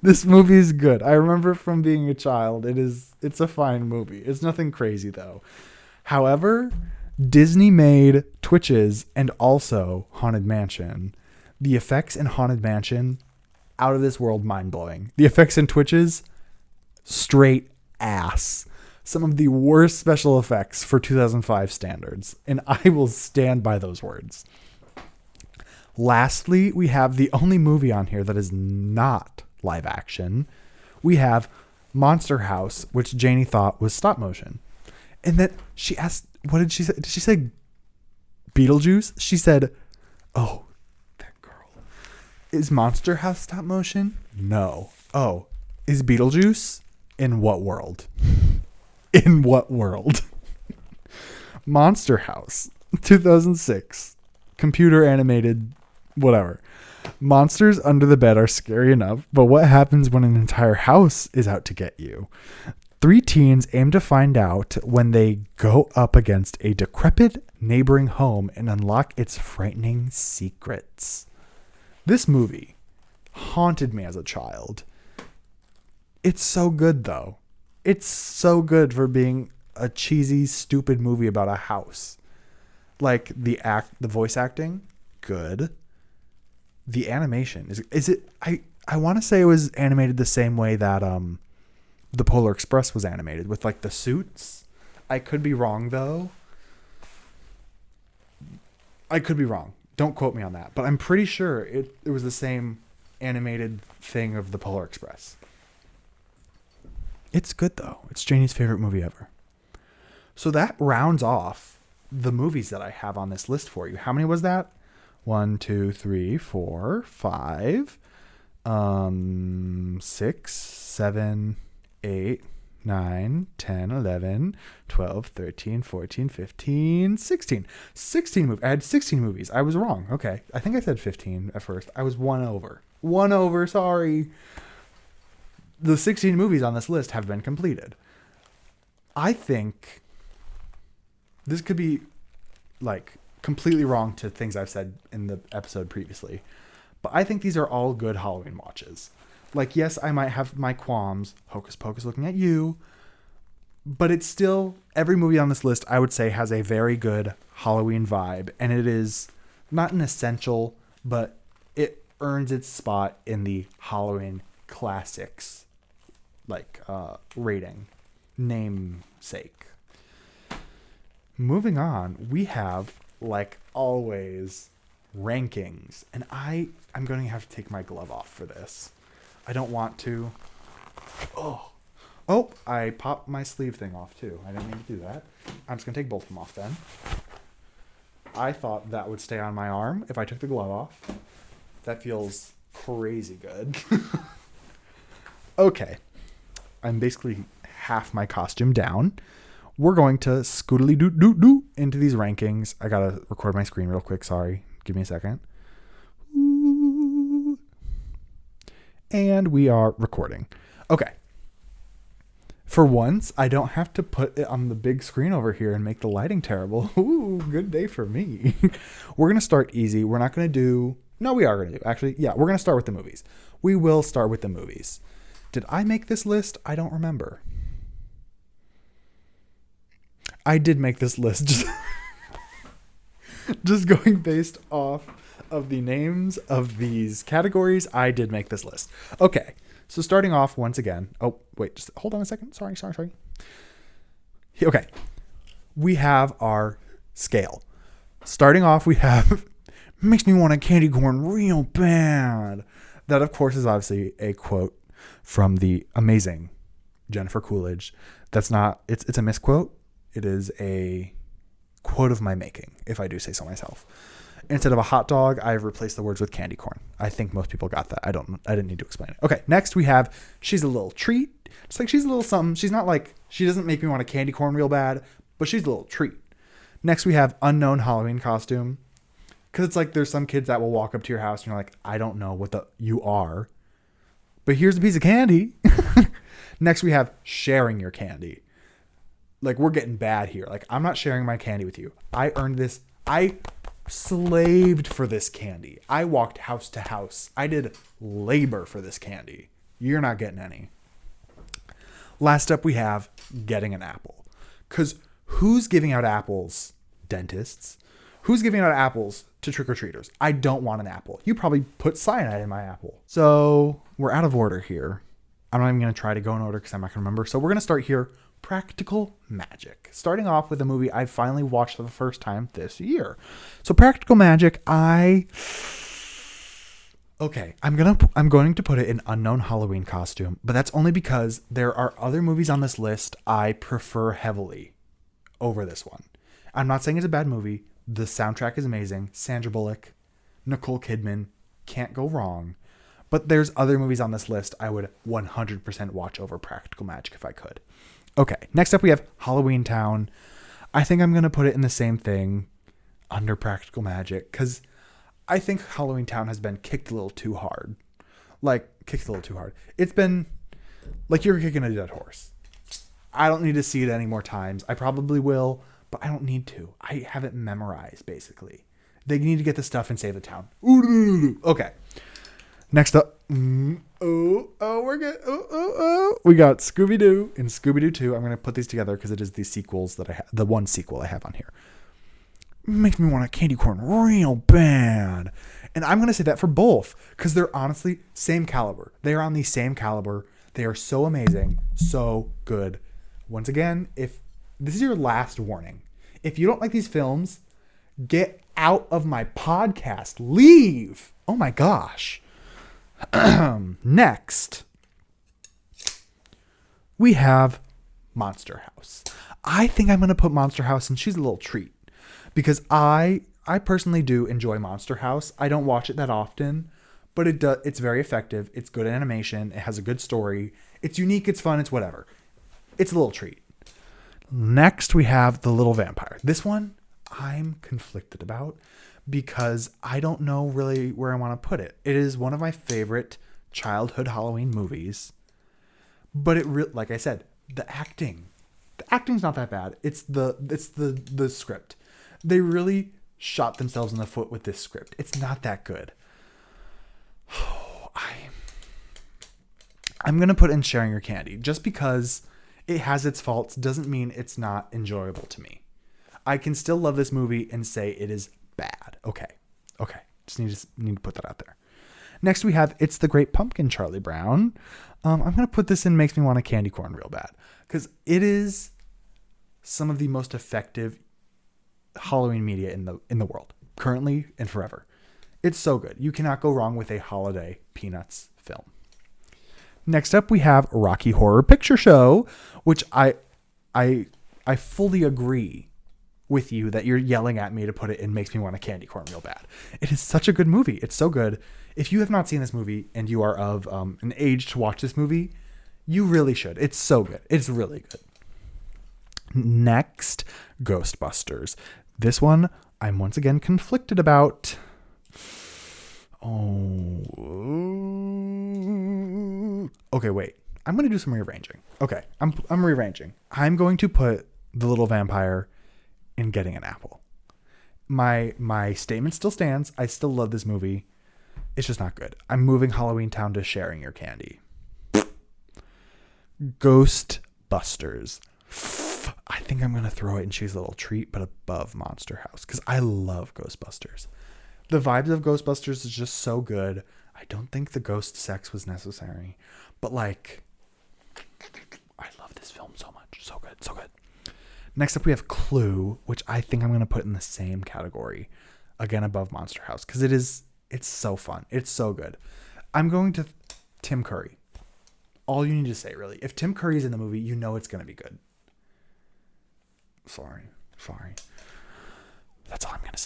This movie is good. I remember from being a child. It's a fine movie. It's nothing crazy though. However, Disney made Twitches and also Haunted Mansion. The effects in Haunted Mansion, out of this world, mind-blowing. The effects in Twitches, straight ass. Some of the worst special effects for 2005 standards, and I will stand by those words. Lastly, we have the only movie on here that is not live action. We have Monster House, which Janie thought was stop motion. And then she asked, what did she say? Did she say Beetlejuice? She said, oh, that girl. Is Monster House stop motion? No. Oh, is Beetlejuice? In what world? In what world? Monster House, 2006. Computer animated, whatever. Monsters under the bed are scary enough, but what happens when an entire house is out to get you? 3 teens aim to find out when they go up against a decrepit neighboring home and unlock its frightening secrets. This movie haunted me as a child. It's so good, though. It's so good for being a cheesy, stupid movie about a house. Like the voice acting, good. The animation is it? I I want to say it was animated the same way that the Polar Express was animated, with like the suits. I could be wrong though. I could be wrong. Don't quote me on that, but I'm pretty sure it was the same animated thing of the Polar Express. It's good though. It's Janie's favorite movie ever. So that rounds off the movies that I have on this list for you. How many was that? 1, 2, 3, 4, 5, 6, 7, 8, 9, 10, 11, 12, 13, 14, 15, 16. 16 movies. I had 16 movies. I was wrong. Okay. I think I said 15 at first. I was one over. One over, sorry. The 16 movies on this list have been completed. I think this could be like completely wrong to things I've said in the episode previously, but I think these are all good Halloween watches. Like, yes, I might have my qualms, Hocus Pocus looking at you, but it's still, every movie on this list, I would say, has a very good Halloween vibe, and it is not an essential, but it earns its spot in the Halloween classics, like, rating, namesake. Moving on, we have, like always, rankings, and I'm going to have to take my glove off for this. I don't want to. Oh, I popped my sleeve thing off too. I didn't mean to do that. I'm just going to take both of them off then. I thought that would stay on my arm if I took the glove off. That feels crazy good. Okay. I'm basically half my costume down. We're going to scoodly-doo-doo-doo into these rankings. I got to record my screen real quick. Sorry. Give me a second. And we are recording. Okay. For once, I don't have to put it on the big screen over here and make the lighting terrible. Ooh, good day for me. We're going to start easy. We're not going to do... No, we are going to do. Actually, yeah, we're going to start with the movies. We will start with the movies. Did I make this list? I don't remember. I did make this list. Just going based off of the names of these categories, I did make this list. Okay, so starting off once again. Oh, wait, just hold on a second. Sorry. Okay, we have our scale. Starting off, we have makes me want a candy corn real bad. That, of course, is obviously a quote from the amazing Jennifer Coolidge. That's not, it's a misquote. It is a quote of my making, if I do say so myself. Instead of a hot dog, I've replaced the words with candy corn. I think most people got that. I didn't need to explain it. Okay, next we have she's a little treat. It's like she's a little something. She's not like, she doesn't make me want a candy corn real bad, but she's a little treat. Next we have unknown Halloween costume. Because it's like there's some kids that will walk up to your house and you're like, I don't know what you are, but here's a piece of candy. Next we have sharing your candy. Like, we're getting bad here. Like, I'm not sharing my candy with you. I earned this. I slaved for this candy. I walked house to house. I did labor for this candy. You're not getting any. Last up, we have getting an apple. Because who's giving out apples? Dentists. Who's giving out apples to trick-or-treaters? I don't want an apple. You probably put cyanide in my apple. So we're out of order here. I'm not even going to try to go in order because I'm not going to remember. So we're going to start here. Practical Magic. Starting off with a movie I finally watched for the first time this year. So Practical Magic, I'm going to put it in unknown Halloween costume, but that's only because there are other movies on this list I prefer heavily over this one. I'm not saying it's a bad movie. The soundtrack is amazing. Sandra Bullock, Nicole Kidman, can't go wrong. But there's other movies on this list I would 100% watch over Practical Magic if I could. Okay, next up we have Halloween Town. I think I'm going to put it in the same thing under Practical Magic because I think Halloween Town has been kicked a little too hard. It's been like you're kicking a dead horse. I don't need to see it any more times. I probably will, but I don't need to. I have it memorized, basically. They need to get the stuff and save the town. Okay. Next up, we're good. We got Scooby-Doo and Scooby-Doo 2. I'm going to put these together because it is the sequels that I have, the one sequel I have on here. makes me want a candy corn real bad. And I'm going to say that for both because they're honestly same caliber. They are on the same caliber. They are so amazing, so good. Once again, if this is your last warning, if you don't like these films, get out of my podcast. Leave. Oh my gosh. Next, we have Monster House. I think I'm going to put Monster House, and she's a little treat because I personally do enjoy Monster House. I don't watch it that often, but it's very effective. It's good animation. It has a good story. It's unique. It's fun. It's whatever. It's a little treat. Next, we have The Little Vampire. This one I'm conflicted about because I don't know really where I want to put it. It is one of my favorite childhood Halloween movies, but like I said, the acting's not that bad. It's the script. They really shot themselves in the foot with this script. It's not that good. I'm gonna put in Sharing Your Candy just because it has its faults doesn't mean it's not enjoyable to me. I can still love this movie and say it is bad. Okay. Just need to put that out there. Next we have It's the Great Pumpkin, Charlie Brown. I'm gonna put this in Makes Me Want a Candy Corn real bad because it is some of the most effective Halloween media in the world currently and forever. It's so good. You cannot go wrong with a holiday Peanuts film. Next up, we have Rocky Horror Picture Show, which I fully agree with you that you're yelling at me to put it in Makes Me Want a Candy Corn real bad. It is such a good movie. It's so good. If you have not seen this movie and you are of an age to watch this movie, you really should. It's so good. It's really good. Next, Ghostbusters. This one, I'm once again conflicted about. Okay, wait. I'm going to do some rearranging. Okay, I'm rearranging. I'm going to put The Little Vampire in Getting an Apple. My statement still stands. I still love this movie. It's just not good. I'm moving Halloween Town to Sharing Your Candy. Ghostbusters. I think I'm going to throw it in She's a Little Treat, but above Monster House because I love Ghostbusters. The vibes of Ghostbusters is just so good. I don't think the ghost sex was necessary, but like, I love this film so much. So good, so good. Next up, we have Clue, which I think I'm going to put in the same category, again above Monster House, because it's so fun. It's so good. I'm going to Tim Curry. All you need to say, really. If Tim Curry's in the movie, you know it's going to be good. Sorry. That's all I'm going to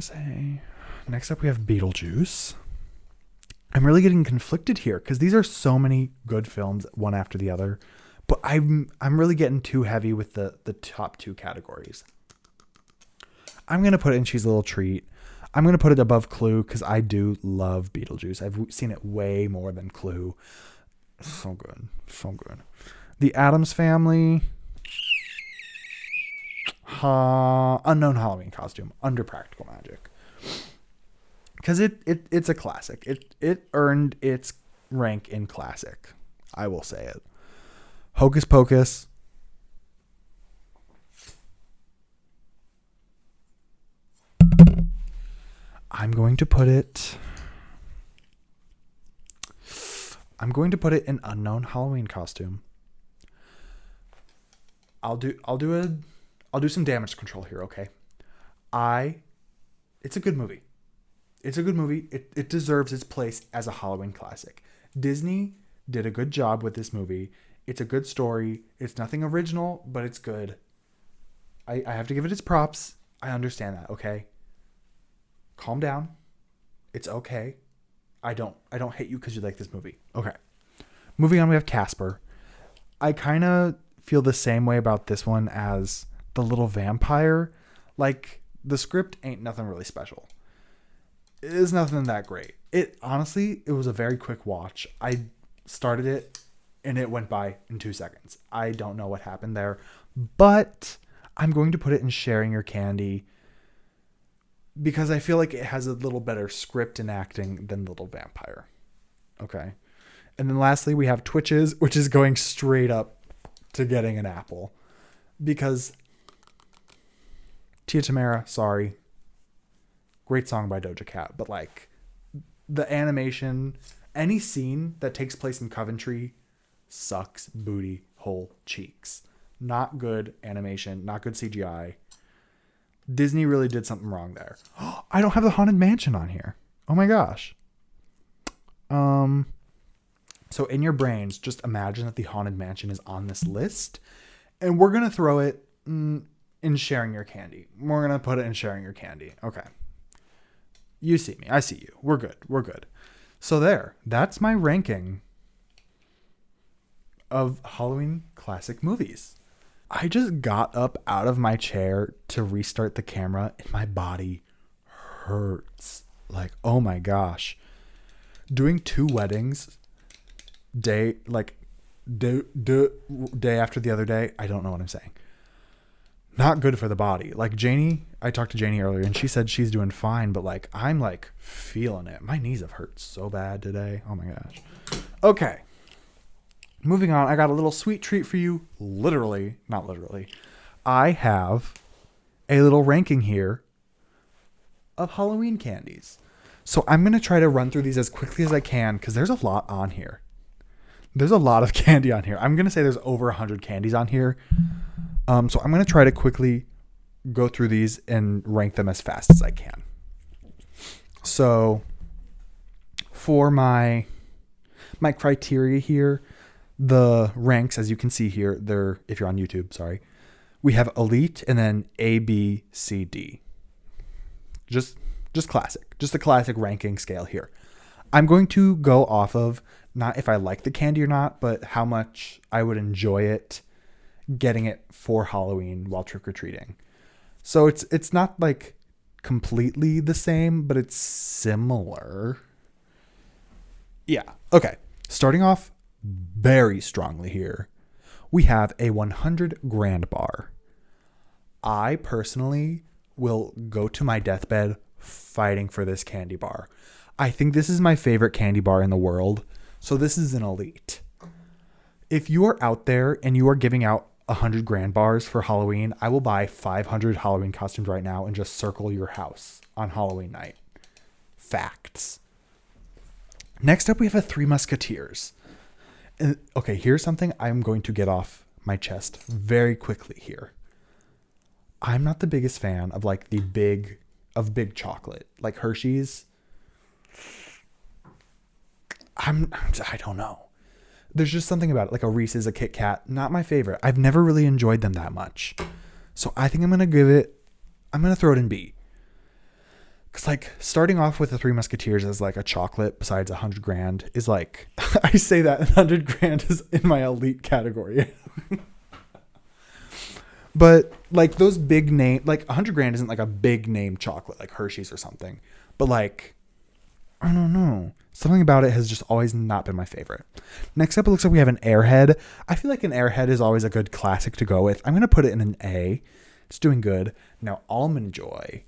say. Next up, we have Beetlejuice. I'm really getting conflicted here because these are so many good films, one after the other. But I'm really getting too heavy with the top two categories. I'm going to put it in She's a Little Treat. I'm going to put it above Clue because I do love Beetlejuice. I've seen it way more than Clue. So good. The Addams Family. Unknown Halloween Costume. Under Practical Magic. Because it's a classic. It earned its rank in classic. I will say it. Hocus Pocus. I'm going to put it in Unknown Halloween Costume. I'll do some damage control here, okay? It's a good movie. It deserves its place as a Halloween classic. Disney did a good job with this movie. It's a good story. It's nothing original, but it's good. I have to give it its props. I understand that, okay? Calm down. It's okay. I don't hate you because you like this movie. Okay. Moving on, we have Casper. I kind of feel the same way about this one as The Little Vampire. Like, the script ain't nothing really special. It is nothing that great. It was a very quick watch. I started it and it went by in 2 seconds. I don't know what happened there, but I'm going to put it in Sharing Your Candy because I feel like it has a little better script and acting than Little Vampire. Okay. And then lastly, we have Twitches, which is going straight up to Getting an Apple because Tia Tamara, sorry. Great song by Doja Cat, but like the animation, any scene that takes place in Coventry sucks booty hole cheeks. Not good animation, not good CGI. Disney really did something wrong there. I don't have the Haunted Mansion on here. Oh my gosh. So in your brains, just imagine that the Haunted Mansion is on this list, and we're going to throw it in Sharing Your Candy. We're going to put it in Sharing Your Candy. Okay. You see me. I see you. We're good. We're good. So there. That's my ranking of Halloween classic movies. I just got up out of my chair to restart the camera, and my body hurts. Like, oh my gosh. Doing 2 weddings day after the other day, I don't know what I'm saying. Not good for the body. Like Janie, I talked to Janie earlier and she said she's doing fine, but like I'm like feeling it. My knees have hurt so bad today. Oh my gosh. Okay. Moving on, I got a little sweet treat for you. Literally, not literally. I have a little ranking here of Halloween candies. So I'm going to try to run through these as quickly as I can because there's a lot on here. There's a lot of candy on here. I'm going to say there's over 100 candies on here. So I'm going to try to quickly go through these and rank them as fast as I can. So for my criteria here, the ranks, as you can see here, they're, if you're on YouTube, sorry, we have elite and then A, B, C, D. Just classic, just a classic ranking scale here. I'm going to go off of not if I like the candy or not, but how much I would enjoy it getting it for Halloween while trick-or-treating. So it's not like completely the same, but it's similar. Yeah. Okay. Starting off very strongly here, we have a 100 grand bar. I personally will go to my deathbed fighting for this candy bar. I think this is my favorite candy bar in the world. So this is an elite. If you are out there and you are giving out 100 grand bars for Halloween, I will buy 500 Halloween costumes right now and just circle your house on Halloween night. Facts. Next up, we have a Three Musketeers. And, okay, here's something I'm going to get off my chest very quickly here. I'm not the biggest fan of like big chocolate, like Hershey's. I don't know. There's just something about it, like a Reese's, a Kit Kat, not my favorite. I've never really enjoyed them that much. So I think I'm going to throw it in B. Because like starting off with the Three Musketeers as like a chocolate besides 100 grand is like, I say that 100 grand is in my elite category. But like those big name, like 100 grand isn't like a big name chocolate like Hershey's or something. But like, I don't know. Something about it has just always not been my favorite. Next up, it looks like we have an Airhead. I feel like an Airhead is always a good classic to go with. I'm going to put it in an A. It's doing good. Now, Almond Joy.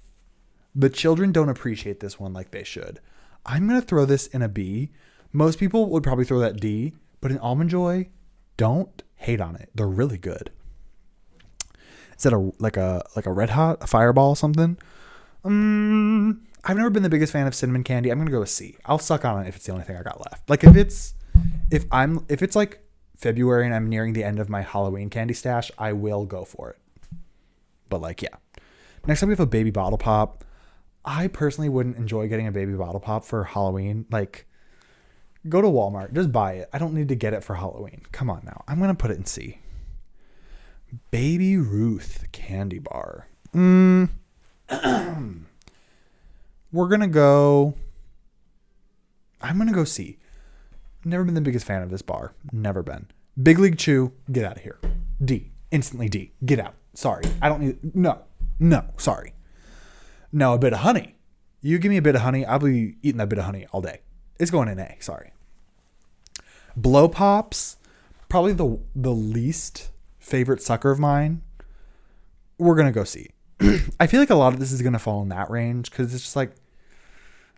The children don't appreciate this one like they should. I'm going to throw this in a B. Most people would probably throw that D. But in Almond Joy, don't hate on it. They're really good. Is that like a Red Hot, a Fireball, something? I've never been the biggest fan of cinnamon candy. I'm gonna go with C. I'll suck on it if it's the only thing I got left. Like if it's like February and I'm nearing the end of my Halloween candy stash, I will go for it. But like, yeah. Next up we have a baby bottle pop. I personally wouldn't enjoy getting a baby bottle pop for Halloween. Like, go to Walmart, just buy it. I don't need to get it for Halloween. Come on now. I'm gonna put it in C. Baby Ruth candy bar. I'm going to go C. Never been the biggest fan of this bar. Never been. Big League Chew, get out of here. D. Instantly D. Get out. Sorry. I don't need... No. Sorry. No, a bit of honey. You give me a bit of honey, I'll be eating that bit of honey all day. It's going in A. Sorry. Blow Pops, probably the least favorite sucker of mine. We're going to go C. I feel like a lot of this is going to fall in that range because it's just like,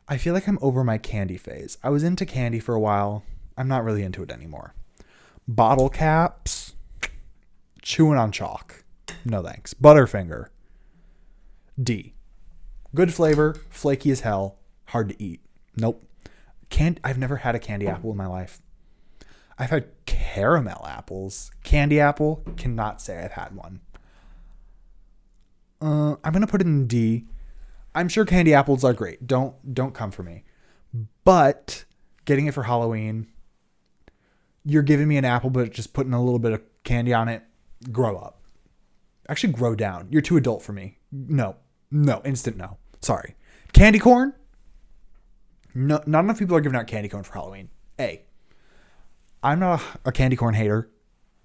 I feel like I'm over my candy phase. I was into candy for a while. I'm not really into it anymore. Bottle caps, chewing on chalk. No thanks. Butterfinger. D. Good flavor, flaky as hell, hard to eat. Nope. I've never had a candy apple in my life. I've had caramel apples. Candy apple, cannot say I've had one. I'm going to put it in D. I'm sure candy apples are great. Don't come for me. But getting it for Halloween, you're giving me an apple, but just putting a little bit of candy on it. Grow up. Actually, grow down. You're too adult for me. No. Instant no. Sorry. Candy corn? No, not enough people are giving out candy corn for Halloween. A. I'm not a candy corn hater.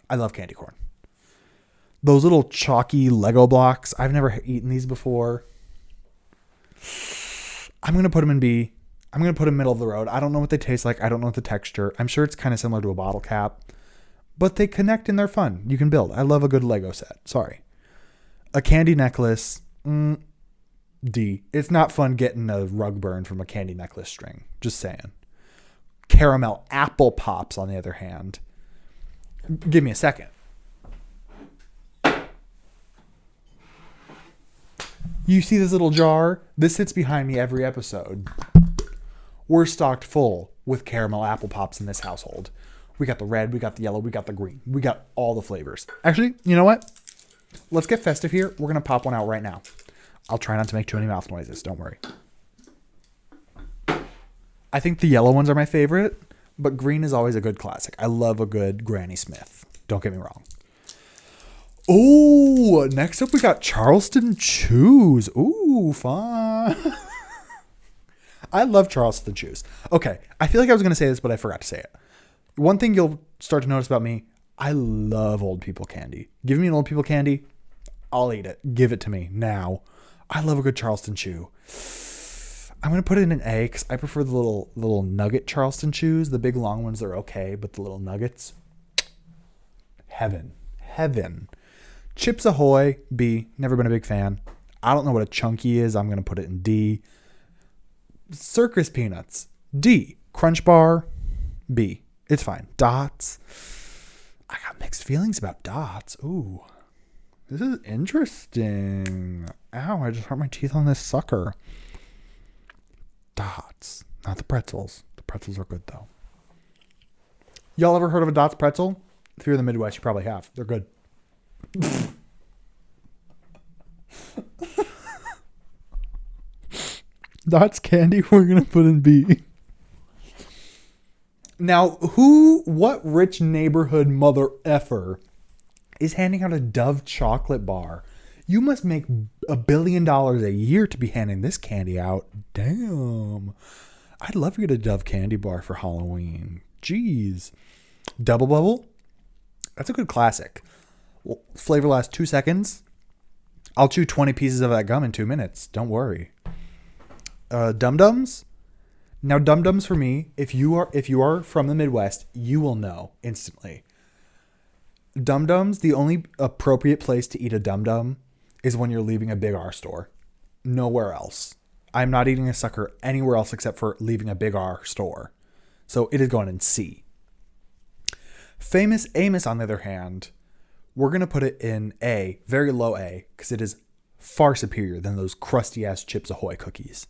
I love candy corn. Those little chalky Lego blocks, I've never eaten these before. I'm going to put them in B. I'm going to put them middle of the road. I don't know what they taste like. I don't know what the texture. I'm sure it's kind of similar to a bottle cap. But they connect and they're fun. You can build. I love a good Lego set. Sorry. A candy necklace. D. It's not fun getting a rug burn from a candy necklace string. Just saying. Caramel apple pops, on the other hand. Give me a second. You see this little jar? This sits behind me every episode. We're stocked full with caramel apple pops in this household. We got the red, we got the yellow, we got the green. We got all the flavors. Actually, you know what? Let's get festive here. We're going to pop one out right now. I'll try not to make too many mouth noises. Don't worry. I think the yellow ones are my favorite, but green is always a good classic. I love a good Granny Smith. Don't get me wrong. Oh, next up we got Charleston Chews. Ooh, fun. I love Charleston Chews. Okay, I feel like I was going to say this, but I forgot to say it. One thing you'll start to notice about me, I love old people candy. Give me an old people candy, I'll eat it. Give it to me now. I love a good Charleston Chew. I'm going to put it in an A because I prefer the little nugget Charleston Chews. The big long ones are okay, but the little nuggets, heaven. Chips Ahoy, B. Never been a big fan. I don't know what a chunky is. I'm going to put it in D. Circus Peanuts, D. Crunch Bar, B. It's fine. Dots. I got mixed feelings about Dots. Ooh. This is interesting. Ow, I just hurt my teeth on this sucker. Dots. Not the pretzels. The pretzels are good, though. Y'all ever heard of a Dots pretzel? If you're in the Midwest, you probably have. They're good. Dots candy, we're going to put in B. Now, what rich neighborhood mother effer is handing out a Dove chocolate bar? You must make $1 billion a year to be handing this candy out. Damn. I'd love to get a Dove candy bar for Halloween. Jeez. Double Bubble? That's a good classic. Well, flavor lasts 2 seconds. I'll chew 20 pieces of that gum in 2 minutes. Don't worry. Dum Dums? Now, Dum Dums for me, if you are from the Midwest, you will know instantly. Dum Dums, the only appropriate place to eat a Dum Dum is when you're leaving a Big R store. Nowhere else. I'm not eating a sucker anywhere else except for leaving a Big R store. So it is going in C. Famous Amos, on the other hand, we're going to put it in A, very low A, because it is far superior than those crusty-ass Chips Ahoy cookies.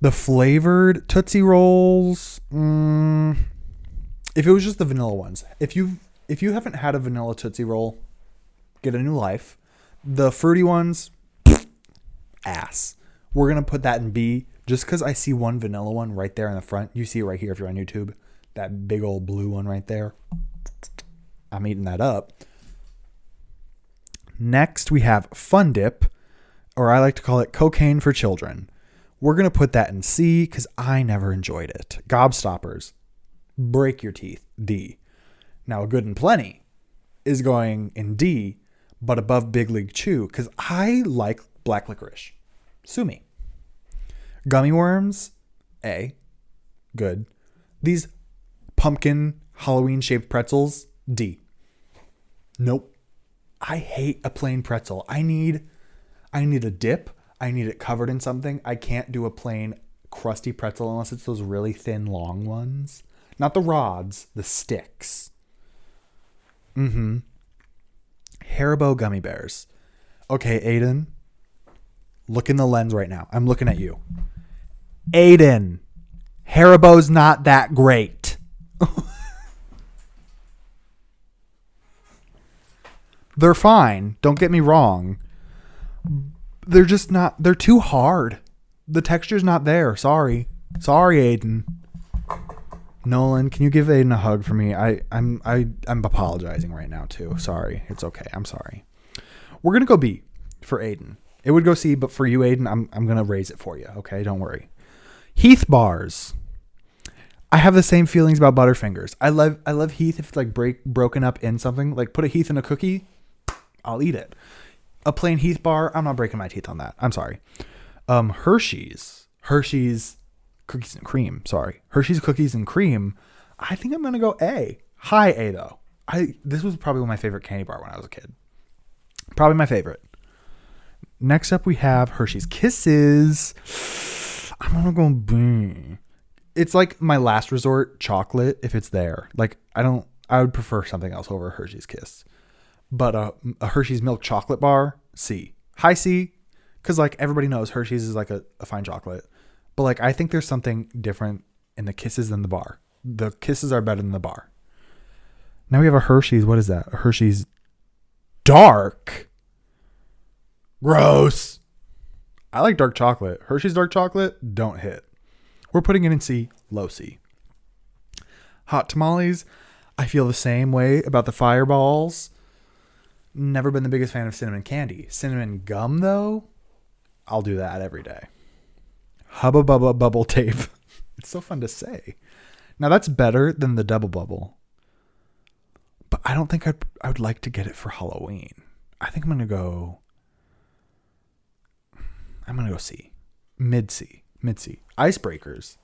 The flavored Tootsie Rolls, if it was just the vanilla ones. If you haven't had a vanilla Tootsie Roll, get a new life. The fruity ones, ass. We're going to put that in B just because I see one vanilla one right there in the front. You see it right here if you're on YouTube. That big old blue one right there. I'm eating that up. Next, we have Fun Dip, or I like to call it cocaine for children. We're going to put that in C because I never enjoyed it. Gobstoppers, break your teeth, D. Now, a Good and Plenty is going in D, but above Big League Chew because I like black licorice. Sue me. Gummy worms, A. Good. These pumpkin Halloween-shaped pretzels, D. Nope. I hate a plain pretzel. I need a dip. I need it covered in something. I can't do a plain crusty pretzel unless it's those really thin, long ones. Not the rods, the sticks. Haribo gummy bears. Okay, Aiden, Look in the lens right now. I'm looking at you. Aiden, Haribo's not that great. They're fine. Don't get me wrong. They're just not. They're too hard. The texture's not there. Sorry, Aiden. Nolan, can you give Aiden a hug for me? I'm apologizing right now too. Sorry. It's okay. I'm sorry. We're gonna go B for Aiden. It would go C, but for you, Aiden, I'm gonna raise it for you. Okay, don't worry. Heath bars. I have the same feelings about Butterfingers. I love Heath if it's like broken up in something. Like put a Heath in a cookie, I'll eat it. A plain Heath bar, I'm not breaking my teeth on that. I'm sorry. Hershey's cookies and cream. Sorry, Hershey's cookies and cream. I think I'm gonna go A. High A though. This was probably my favorite candy bar when I was a kid. Probably my favorite. Next up, we have Hershey's Kisses. I'm gonna go B. It's like my last resort chocolate if it's there. Like I would prefer something else over Hershey's Kiss. But a Hershey's milk chocolate bar, C. High C, because like everybody knows Hershey's is like a fine chocolate. But like I think there's something different in the Kisses than the bar. The Kisses are better than the bar. Now we have a Hershey's. What is that? A Hershey's Dark. Gross. I like dark chocolate. Hershey's dark chocolate, don't hit. We're putting it in C, low C. Hot tamales, I feel the same way about the Fireballs. Never been the biggest fan of cinnamon candy. Cinnamon gum, though, I'll do that every day. Hubba Bubba Bubble Tape. It's so fun to say. Now, that's better than the Double Bubble. But I don't think I would like to get it for Halloween. I think I'm going to go C. Mid C. Icebreakers.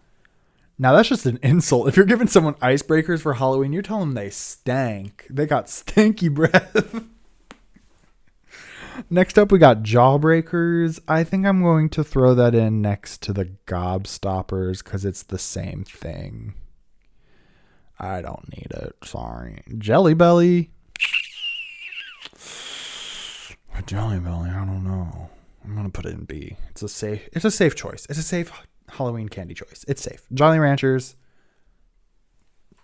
Now that's just an insult. If you're giving someone icebreakers for Halloween, you're telling them they stank. They got stinky breath. Next up, we got Jawbreakers. I think I'm going to throw that in next to the Gobstoppers because it's the same thing. I don't need it. Sorry. Jelly Belly. Jelly Belly, I don't know. I'm going to put it in B. It's a safe choice. It's a safe Halloween candy choice. It's safe. Jolly Ranchers,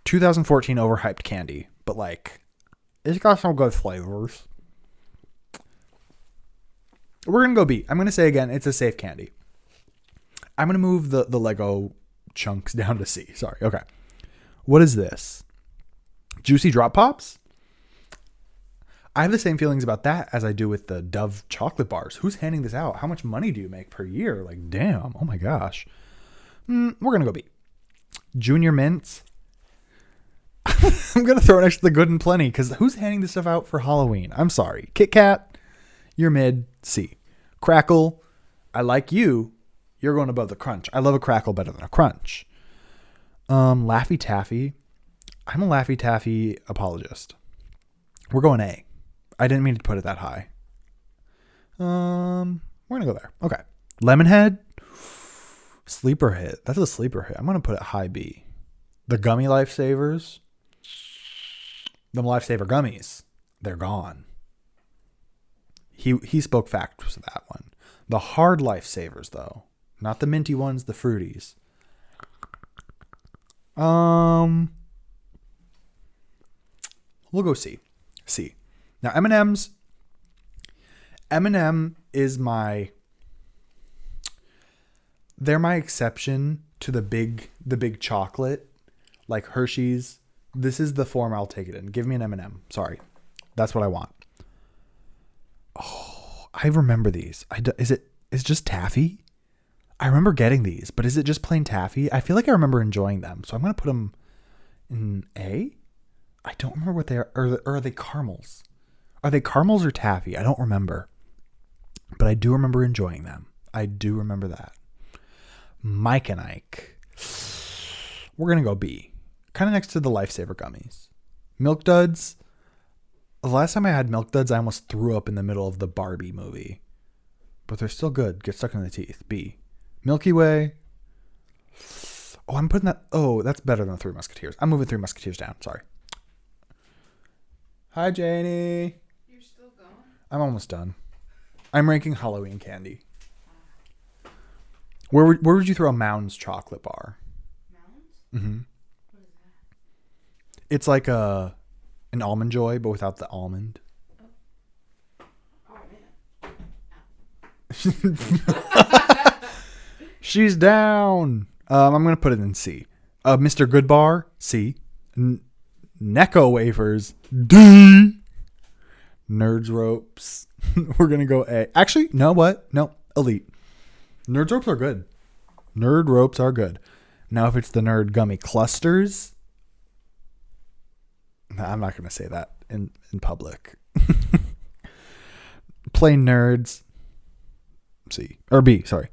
2014 overhyped candy, but like, it's got some good flavors. We're going to go B. I'm going to say again, it's a safe candy. I'm going to move the Lego chunks down to C. Sorry. Okay. What is this? Juicy Drop Pops? I have the same feelings about that as I do with the Dove chocolate bars. Who's handing this out? How much money do you make per year? Like, damn. Oh my gosh. We're going to go B. Junior Mints. I'm going to throw it next to the Good and Plenty because who's handing this stuff out for Halloween? I'm sorry. Kit Kat, you're mid. C. Crackle. I like you. You're going above the Crunch. I love a Crackle better than a Crunch. Laffy Taffy. I'm a Laffy Taffy apologist. We're going A. I didn't mean to put it that high. We're going to go there. Okay. Lemonhead. Sleeper hit. That's a sleeper hit. I'm going to put it high B. The Gummy Lifesavers. The Lifesaver Gummies. They're gone. He spoke facts with that one. The Hard Lifesavers, though. Not the minty ones, the fruities. We'll go C. C. Now M&M's. M&M is they're my exception to the big chocolate, like Hershey's. This is the form I'll take it in. Give me an M&M. Sorry. That's what I want. Oh, I remember these. Is it just taffy? I remember getting these, but is it just plain taffy? I feel like I remember enjoying them, so I'm going to put them in A. I don't remember what they are. Or are they caramels? Are they caramels or taffy? I don't remember. But I do remember enjoying them. I do remember that. Mike and Ike. We're going to go B. Kind of next to the Lifesaver Gummies. Milk Duds. The last time I had Milk Duds, I almost threw up in the middle of the Barbie movie. But they're still good. Get stuck in the teeth. B. Milky Way. Oh, I'm putting that. Oh, that's better than the Three Musketeers. I'm moving Three Musketeers down. Sorry. Hi, Janie. You're still going? I'm almost done. I'm ranking Halloween candy. Where would you throw a Mounds chocolate bar? Mounds? Mm-hmm. What is that? It's like an Almond Joy, but without the almond. Oh, man. She's down. I'm gonna put it in C. Mr. Goodbar, C. Necco wafers, D. Nerds ropes. We're gonna go A. Actually, no, what? No, elite. Nerds ropes are good. Nerd ropes are good. Now, if it's the nerd gummy clusters, I'm not gonna say that in public. Plain nerds, C or B. Sorry.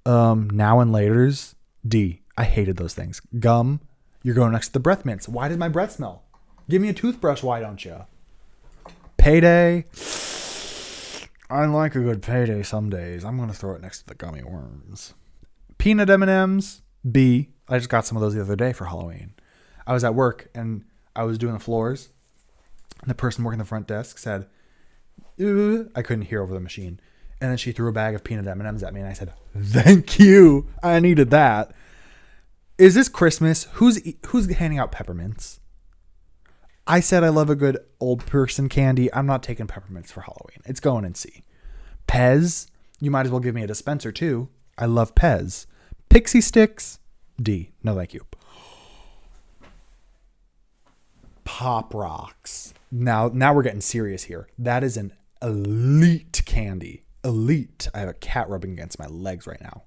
Now and later's D. I hated those things. Gum. You're going next to the breath mints. Why does my breath smell? Give me a toothbrush. Why don't you? Payday. I like a good payday some days. I'm gonna throw it next to the gummy worms. Peanut M&Ms. B. I just got some of those the other day for Halloween. I was at work and I was doing the floors. And the person working the front desk said, I couldn't hear over the machine. And then she threw a bag of peanut M&Ms at me, and I said, "Thank you. I needed that." Is this Christmas? Who's handing out peppermints? I said I love a good old person candy. I'm not taking peppermints for Halloween. It's going in C. Pez. You might as well give me a dispenser too. I love Pez. Pixie sticks. D. No, thank you. Pop Rocks. Now we're getting serious here. That is an elite candy. Elite. I have a cat rubbing against my legs right now.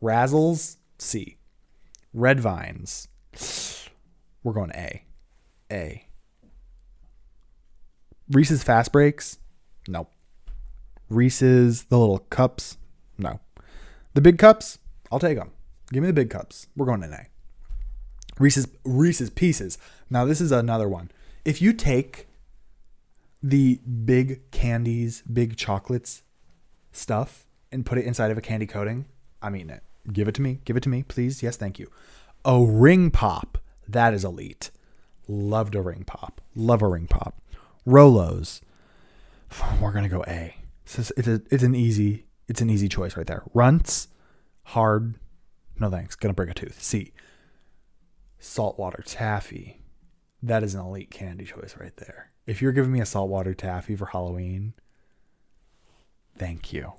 Razzles, C. Red Vines. We're going A. A. Reese's Fast Breaks. Nope. Reese's, the little cups. No. The big cups. I'll take them. Give me the big cups. We're going in A. Reese's Pieces. Now this is another one. If you take the big candies, big chocolates stuff and put it inside of a candy coating, I'm eating it. Give it to me. Give it to me, please. Yes, thank you. A ring pop. That is elite. Loved a ring pop. Love a ring pop. Rolos. We're gonna go A. It's an easy choice right there. Runts. Hard. No thanks. Gonna break a tooth. C. Saltwater taffy. That is an elite candy choice right there. If you're giving me a saltwater taffy for Halloween, thank you.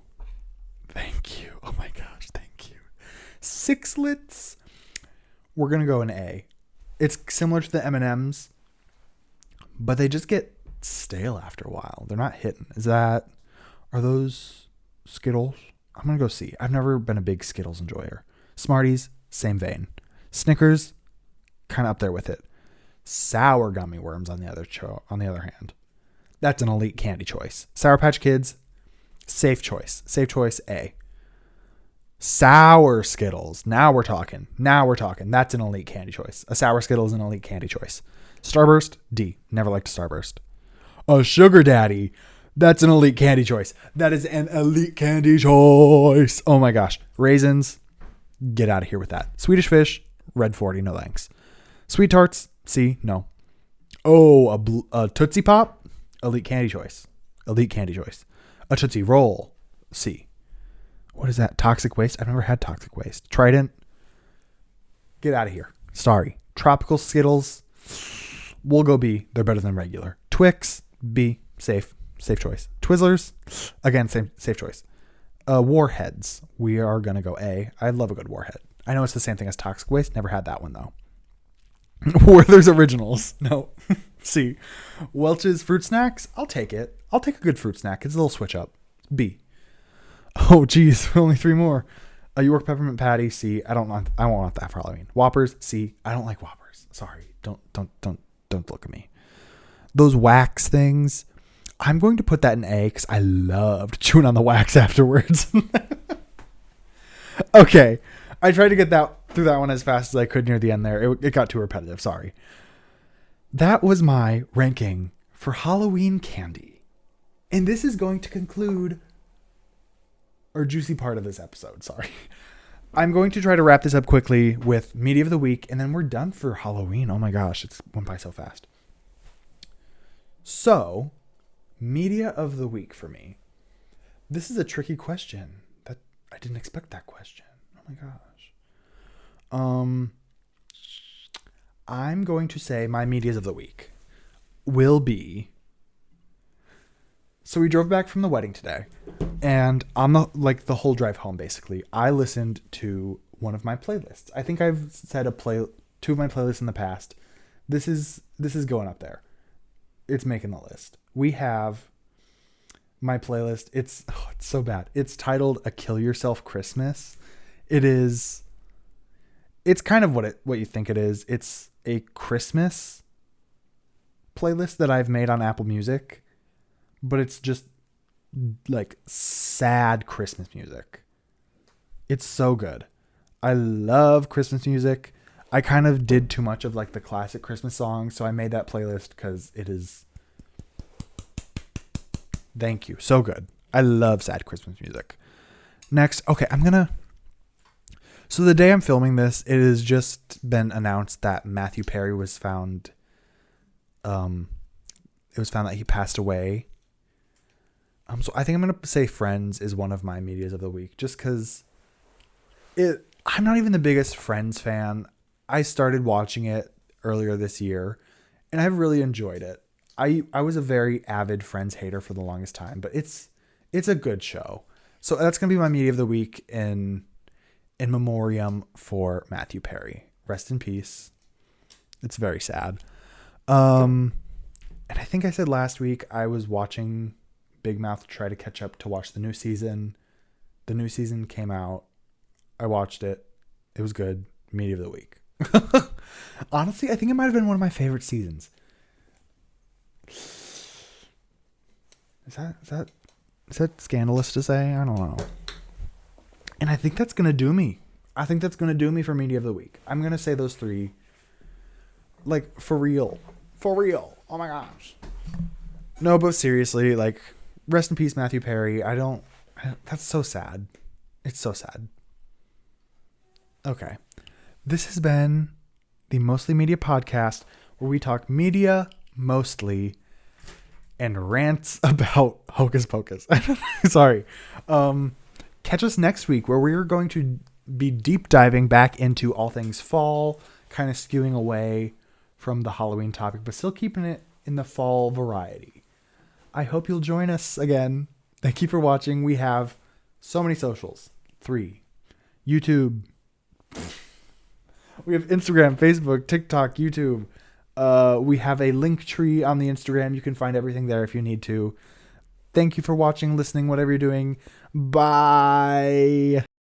Thank you. Oh my gosh, thank you. Sixlets. We're going to go in A. It's similar to the M&Ms, but they just get stale after a while. They're not hitting. Are those Skittles? I'm going to go C. I've never been a big Skittles enjoyer. Smarties, same vein. Snickers, kind of up there with it. Sour gummy worms on the other hand. That's an elite candy choice. Sour Patch Kids, safe choice. Safe choice A. Sour Skittles. Now we're talking. That's an elite candy choice. A sour Skittle is an elite candy choice. Starburst, D. Never liked a Starburst. A Sugar Daddy. That's an elite candy choice. That is an elite candy choice. Oh my gosh. Raisins, get out of here with that. Swedish Fish, Red 40, no thanks. Sweet Tarts, C, no. Oh, a Tootsie Pop, elite candy choice. Elite candy choice. A Tootsie Roll, C. What is that? Toxic Waste? I've never had Toxic Waste. Trident, get out of here. Sorry. Tropical Skittles, we'll go B. They're better than regular. Twix, B, safe choice. Twizzlers, again, safe choice. Warheads, we are going to go A. I love a good Warhead. I know it's the same thing as Toxic Waste. Never had that one, though. Werther's Originals. No. C. Welch's Fruit Snacks. I'll take it. I'll take a good fruit snack. It's a little switch up. B. Oh, geez. Only 3 more. A York Peppermint Patty. C. I won't want that for Halloween. Whoppers. C. I don't like Whoppers. Sorry. Don't look at me. Those wax things. I'm going to put that in A because I loved chewing on the wax afterwards. Okay. I tried to get through that one as fast as I could near the end there. It got too repetitive. Sorry. That was my ranking for Halloween candy. And this is going to conclude our juicy part of this episode. Sorry. I'm going to try to wrap this up quickly with Media of the Week, and then we're done for Halloween. Oh my gosh, it's went by so fast. So, Media of the Week for me. This is a tricky question. I didn't expect that question. Oh my gosh. I'm going to say my medias of the week will be. So we drove back from the wedding today, and on the whole drive home, basically, I listened to one of my playlists. I think I've said two of my playlists in the past. This is going up there. It's making the list. We have my playlist. It's so bad. It's titled "A Kill Yourself Christmas." It's kind of what you think it is. It's a Christmas playlist that I've made on Apple Music, but it's just like sad Christmas music. It's so good. I love Christmas music. I kind of did too much of like the classic Christmas songs, so I made that playlist because it is. Thank you. So good. I love sad Christmas music. Next, okay, So the day I'm filming this, it has just been announced that Matthew Perry was found. It was found that he passed away. So I think I'm gonna say Friends is one of my medias of the week, just because I'm not even the biggest Friends fan. I started watching it earlier this year, and I've really enjoyed it. I was a very avid Friends hater for the longest time, but it's a good show. So that's gonna be my media of the week in memoriam for Matthew Perry. Rest in peace. It's very sad. And I think I said last week I was watching Big Mouth try to catch up to watch the new season. The new season came out. I watched it. It was good. Media of the week. Honestly, I think it might have been one of my favorite seasons. Is that scandalous to say? I don't know. And I think that's going to do me. I think that's going to do me for media of the week. I'm going to say those three. Like, for real. For real. Oh my gosh. No, but seriously, like, rest in peace, Matthew Perry. That's so sad. It's so sad. Okay. This has been the Mostly Media podcast, where we talk media mostly and rants about Hocus Pocus. Sorry. Catch us next week, where we're going to be deep diving back into all things fall, kind of skewing away from the Halloween topic, but still keeping it in the fall variety. I hope you'll join us again. Thank you for watching. We have so many socials. 3. YouTube. We have Instagram, Facebook, TikTok, YouTube. We have a link tree on the Instagram. You can find everything there if you need to. Thank you for watching, listening, whatever you're doing. Bye.